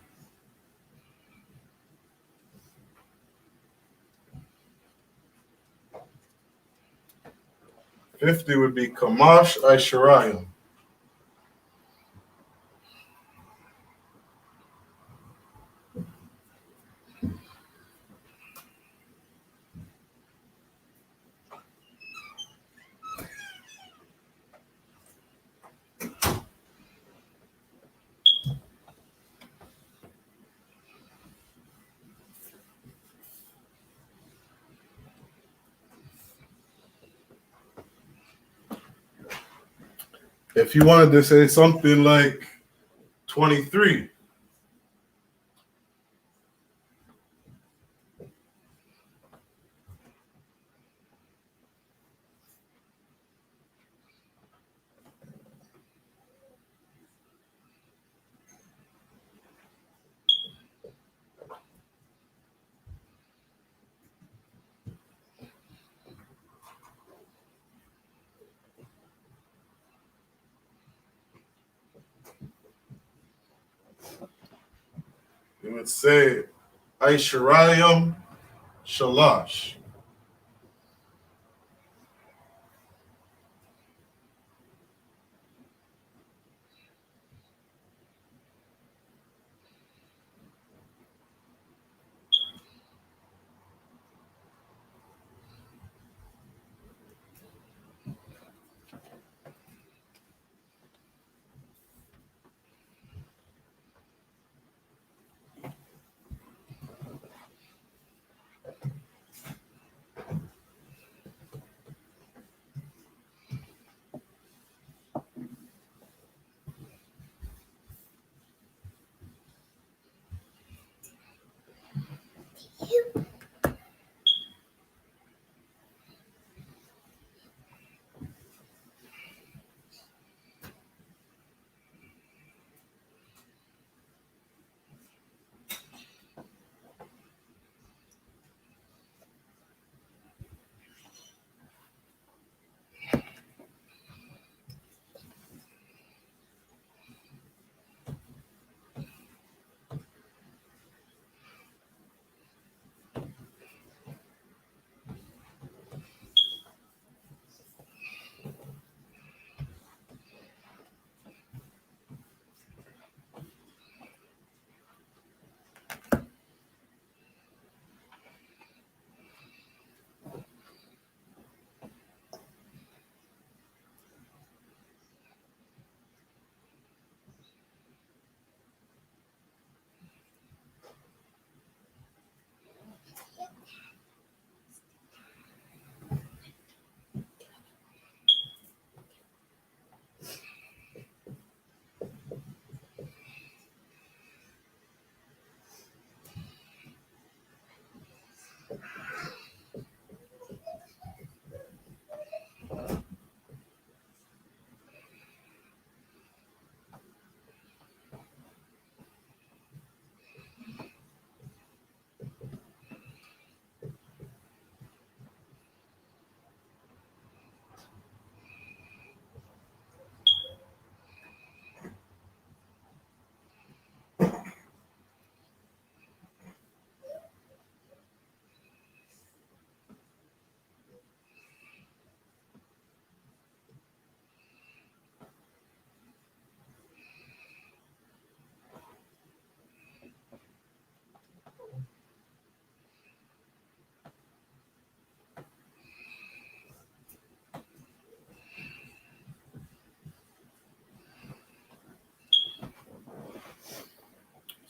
50 would be Kamash, Aisharayam. If you wanted to say something like 23, you would say Aisharayam, Shalash.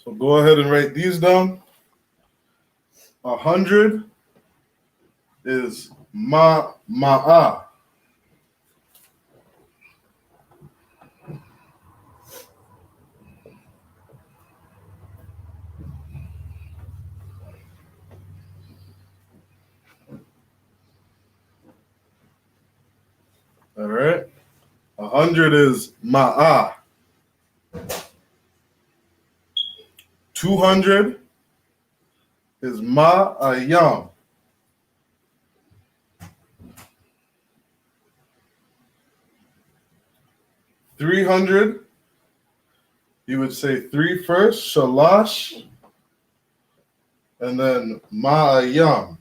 So go ahead and write these down. 100 is ma'a. All right. 100 is ma'a. 200 is ma'ayam. 300, you would say 3 first, shalash, and then ma'ayam.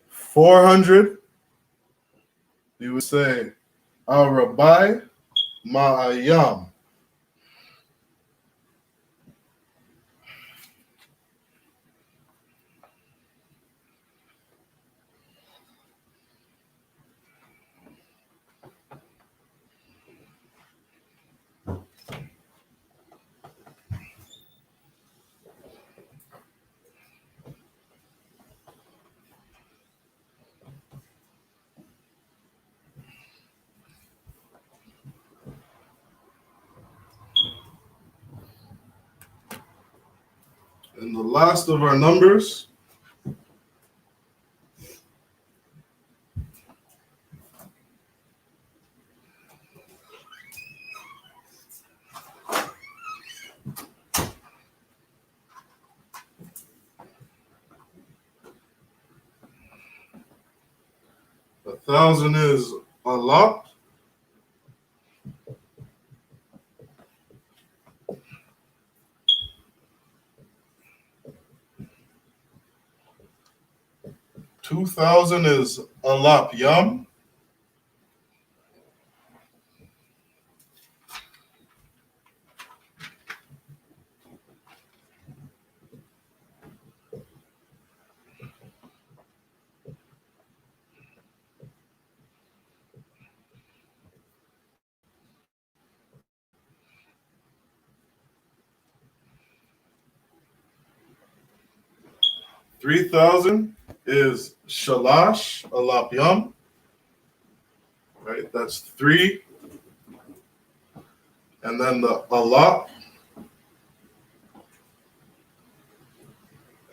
400, you would say al-rabai ma'ayam. 'And the last of our numbers, a 1,000 is a lot. 2,000 is alap yam. 3,000 is shalash alap yam. Right, that's 3. And then the alap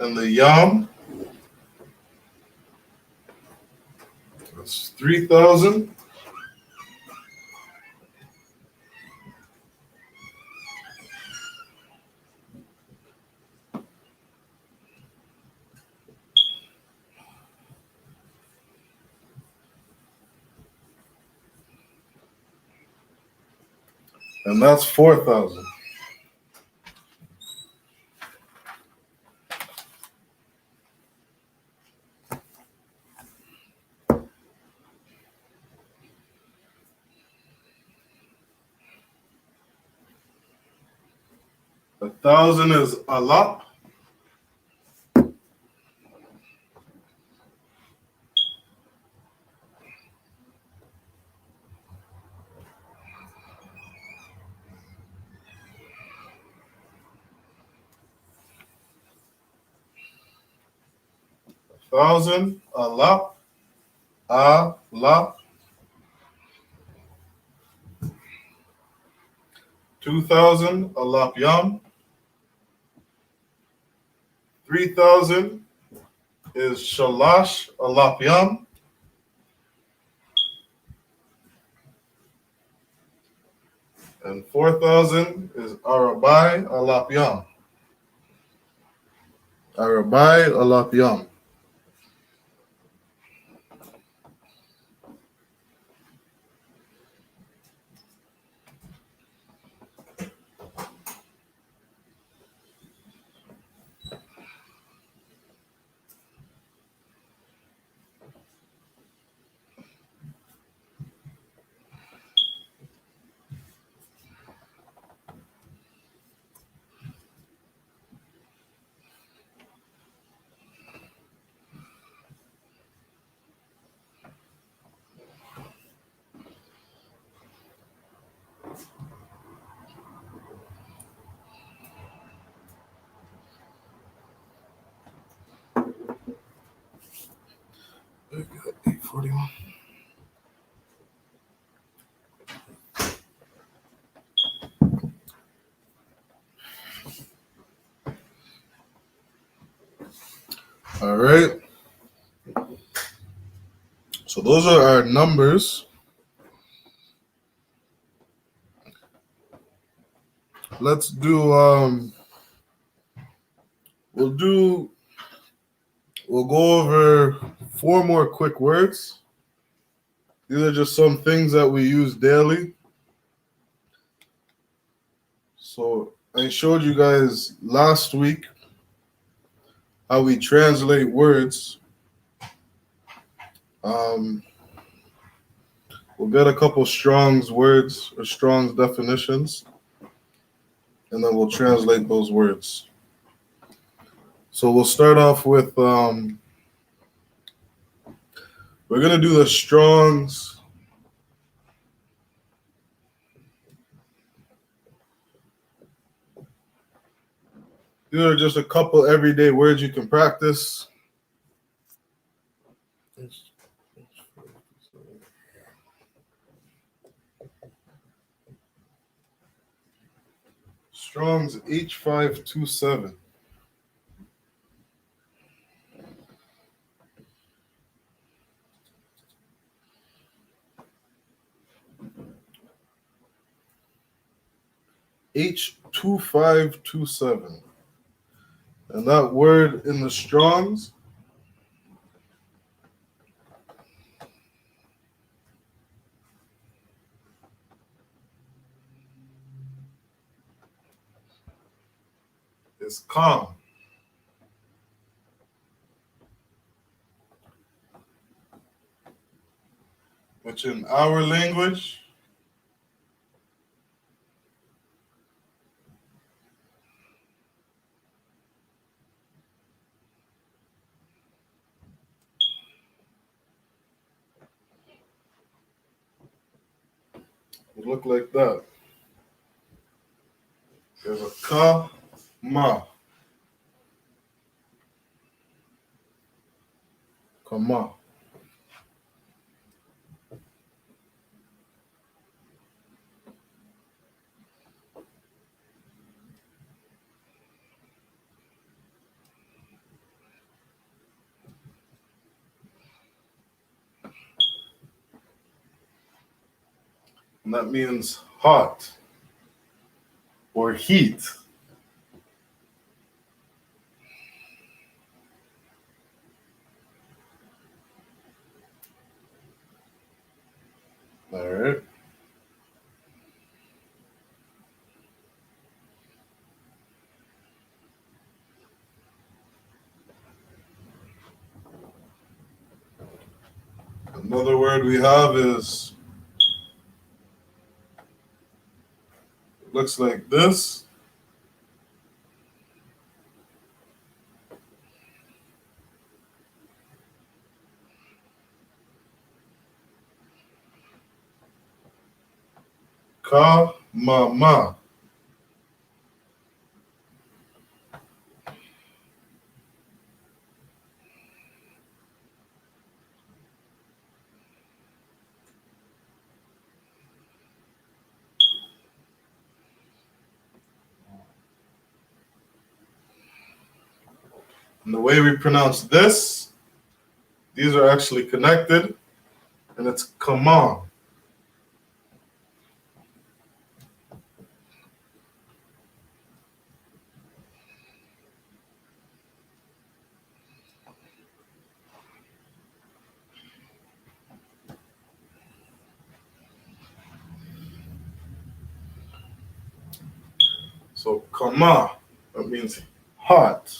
and the yam, that's 3,000. And that's 4,000. A 1,000 is alap. 1,000 alap, alap. 2,000 alap yam. 3,000 is shalash alap yam. And 4,000 is arabai alap yam. Arabai alap yam. 41. All right. So those are our numbers. Let's do we'll go over 4 more quick words. These are just some things that we use daily. So I showed you guys last week how we translate words. We'll get a couple Strong's words or Strong's definitions, and then we'll translate those words. So we'll start off with, we're going to do the Strong's. These are just a couple everyday words you can practice. Strong's H527. H2527. And that word in the Strong's is calm. Which in our language would look like that. There's a ka, ma. Kama. And that means hot or heat. All right. Another word we have is, looks like this. Ka, ma, ma. And the way we pronounce this, these are actually connected, and it's kama. So kama, that means hot.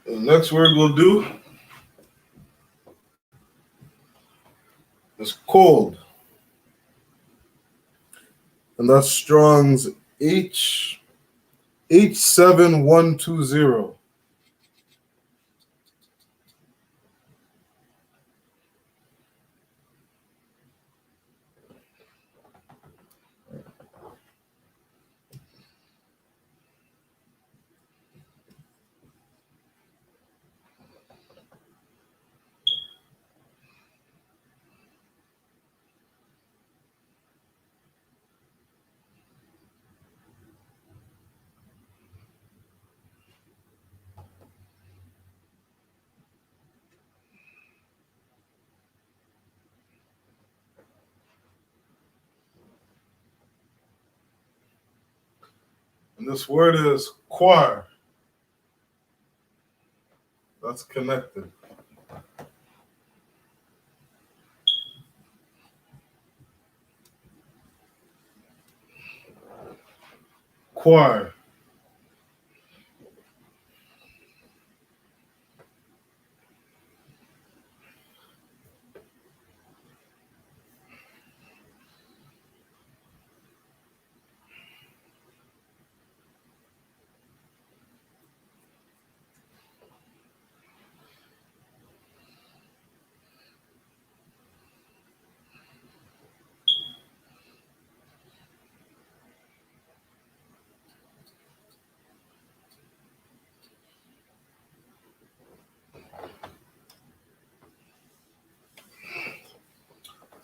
The next word we'll do is cold. and that's Strong's H7120. And this word is choir. That's connected. Choir.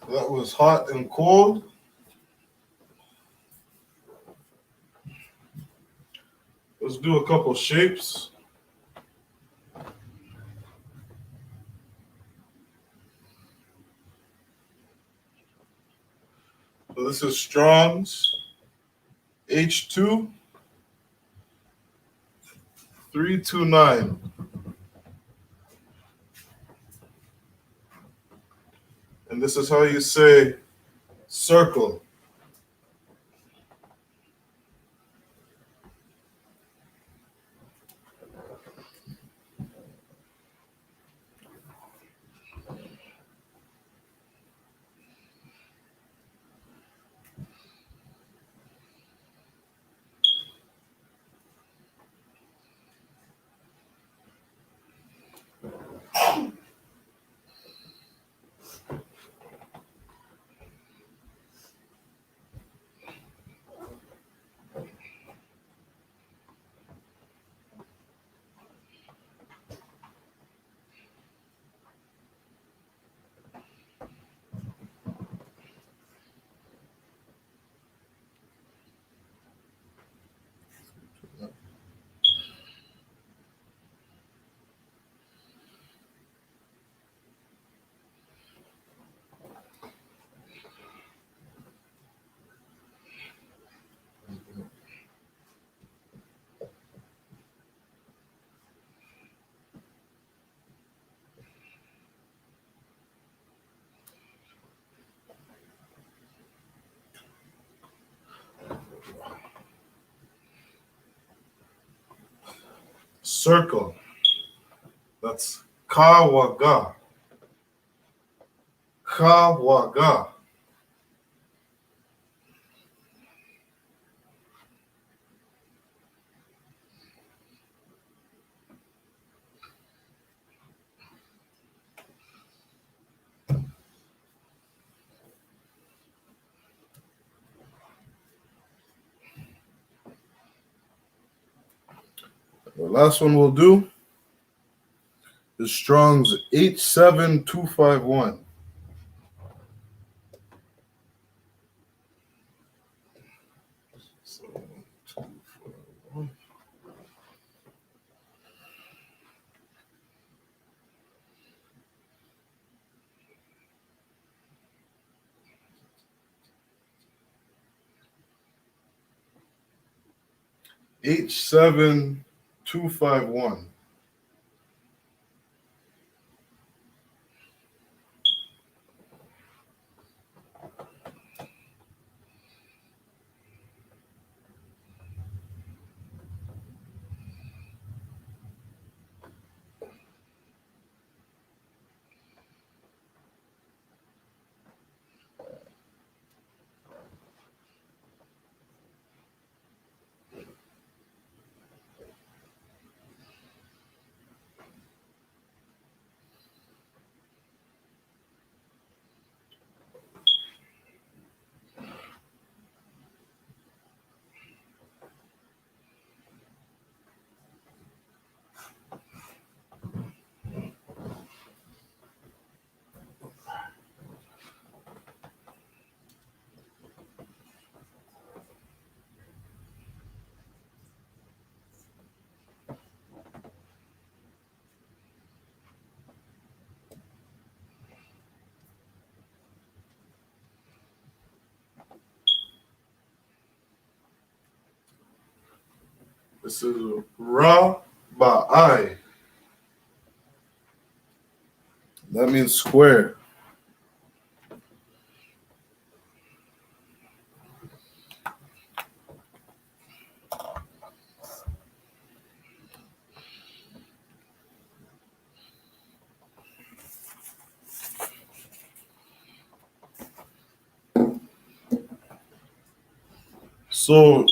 That was hot and cold. Let's do a couple shapes. So this is Strong's H2329. And this is how you say circle. Circle. That's kawaga. Kawaga. The last one we'll do is Strong's H7251. So, 251. H7251. This is Ra Ba'ai. That means square. So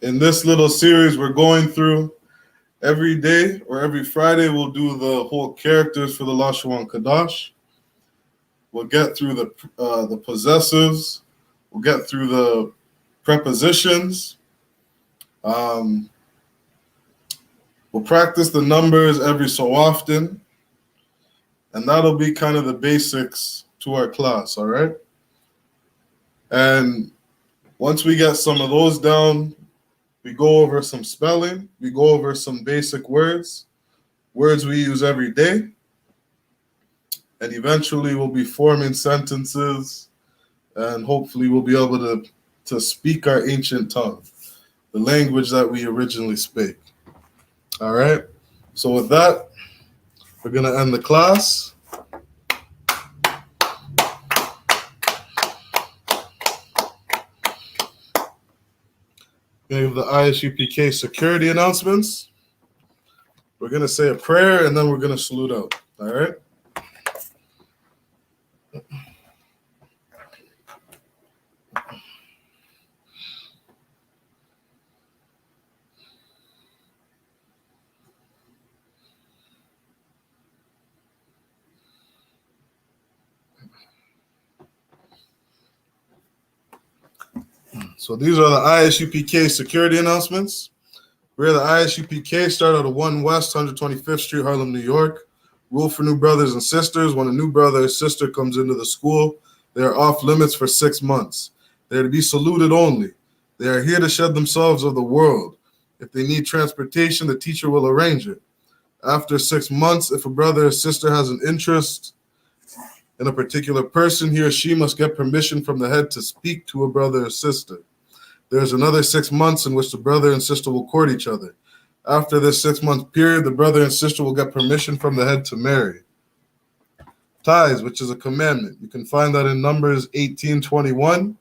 in this little series we're going through, every day or every Friday we'll do the whole characters for the Lashawan Qadash. We'll get through the possessives. We'll get through the prepositions. We'll practice the numbers every so often. And that'll be kind of the basics to our class, all right? And once we get some of those down, we go over some spelling. We go over some basic words we use every day. And eventually we'll be forming sentences, and hopefully we'll be able to speak our ancient tongue, the language that we originally spake. All right? So with that, we're going to end the class. Going to give the I.S.U.P.K security announcements. We're going to say a prayer, and then we're going to salute out. All right? So these are the I.S.U.P.K security announcements. We're the I.S.U.P.K, start out of 1 West 125th Street, Harlem, New York. Rule for new brothers and sisters: when a new brother or sister comes into the school, they are off limits for 6 months. They are to be saluted only. They are here to shed themselves of the world. If they need transportation, the teacher will arrange it. After 6 months, if a brother or sister has an interest in a particular person, he or she must get permission from the head to speak to a brother or sister. There is another 6 months in which the brother and sister will court each other. After this 6-month period, the brother and sister will get permission from the head to marry. Tithes, which is a commandment. You can find that in Numbers 18:21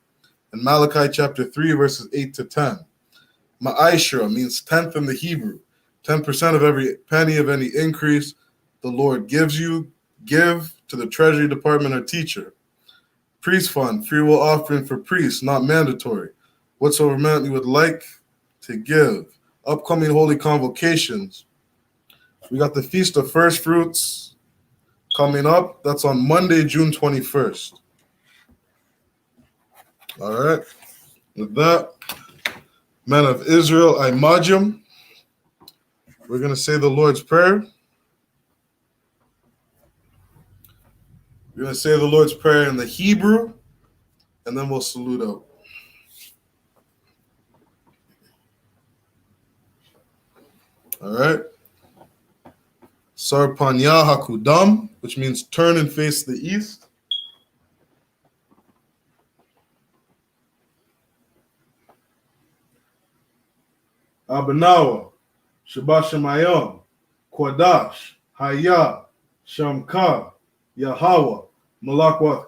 and Malachi chapter 3, verses 8 to 10. Ma'ashra means tenth in the Hebrew. 10% of every penny of any increase the Lord gives you, give to the Treasury Department or teacher. Priest fund, free will offering for priests, not mandatory. Whatsoever amount you would like to give. Upcoming holy convocations. We got the Feast of First Fruits coming up. That's on Monday, June 21st. All right. With that, men of Israel, I.M.A.J.M. We're going to say the Lord's Prayer. We're going to say the Lord's Prayer in the Hebrew, and then we'll salute out. All right. Sarpanya Hakudam, which means turn and face the east. Abanawa, Shabashamayam, Qadash, Shamka, Yahweh, Malakwat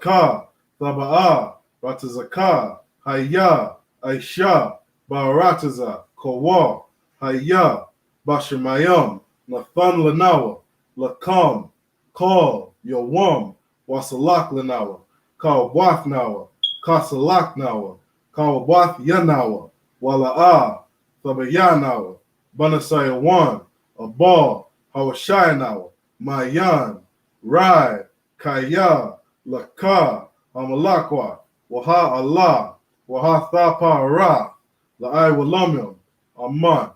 Thabaa, Ratazaka, Hayya, Aisha, Barataza, Kawa, Hayya, Bashamayam, Nathan Lanawa, Lakam, Kal, Yawam, Wasalak Lanawa, Kawabath Nawa, Kasalak Nawa, Kawabath Yanawa, Walaa, Thabayanawa, Banasayawan, Abal, Hawashayanawa, Mayan, Rai, Kaya, Laka, Amalakwa, Waha Allah, Waha Thapa Ra, La'ai Walamim, Aman.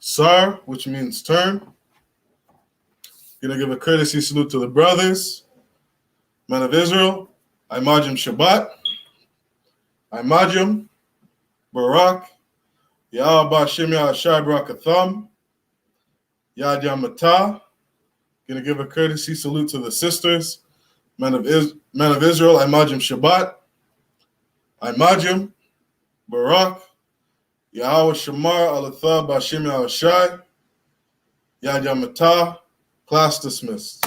Sar, which means turn. Gonna give a courtesy salute to the brothers, men of Israel. I.M.A.J.M. Shabbat. I.M.A.J.M. Barak. Yahaba Shemya Ashai Barakatham. Yad Yamata. Gonna give a courtesy salute to the sisters, men of Israel. I.M.A.J.M. Shabbat. Imajim, Barak, Yahweh Shamar, Alatha, Bashim Al Shai, Yad Yamatah, class dismissed.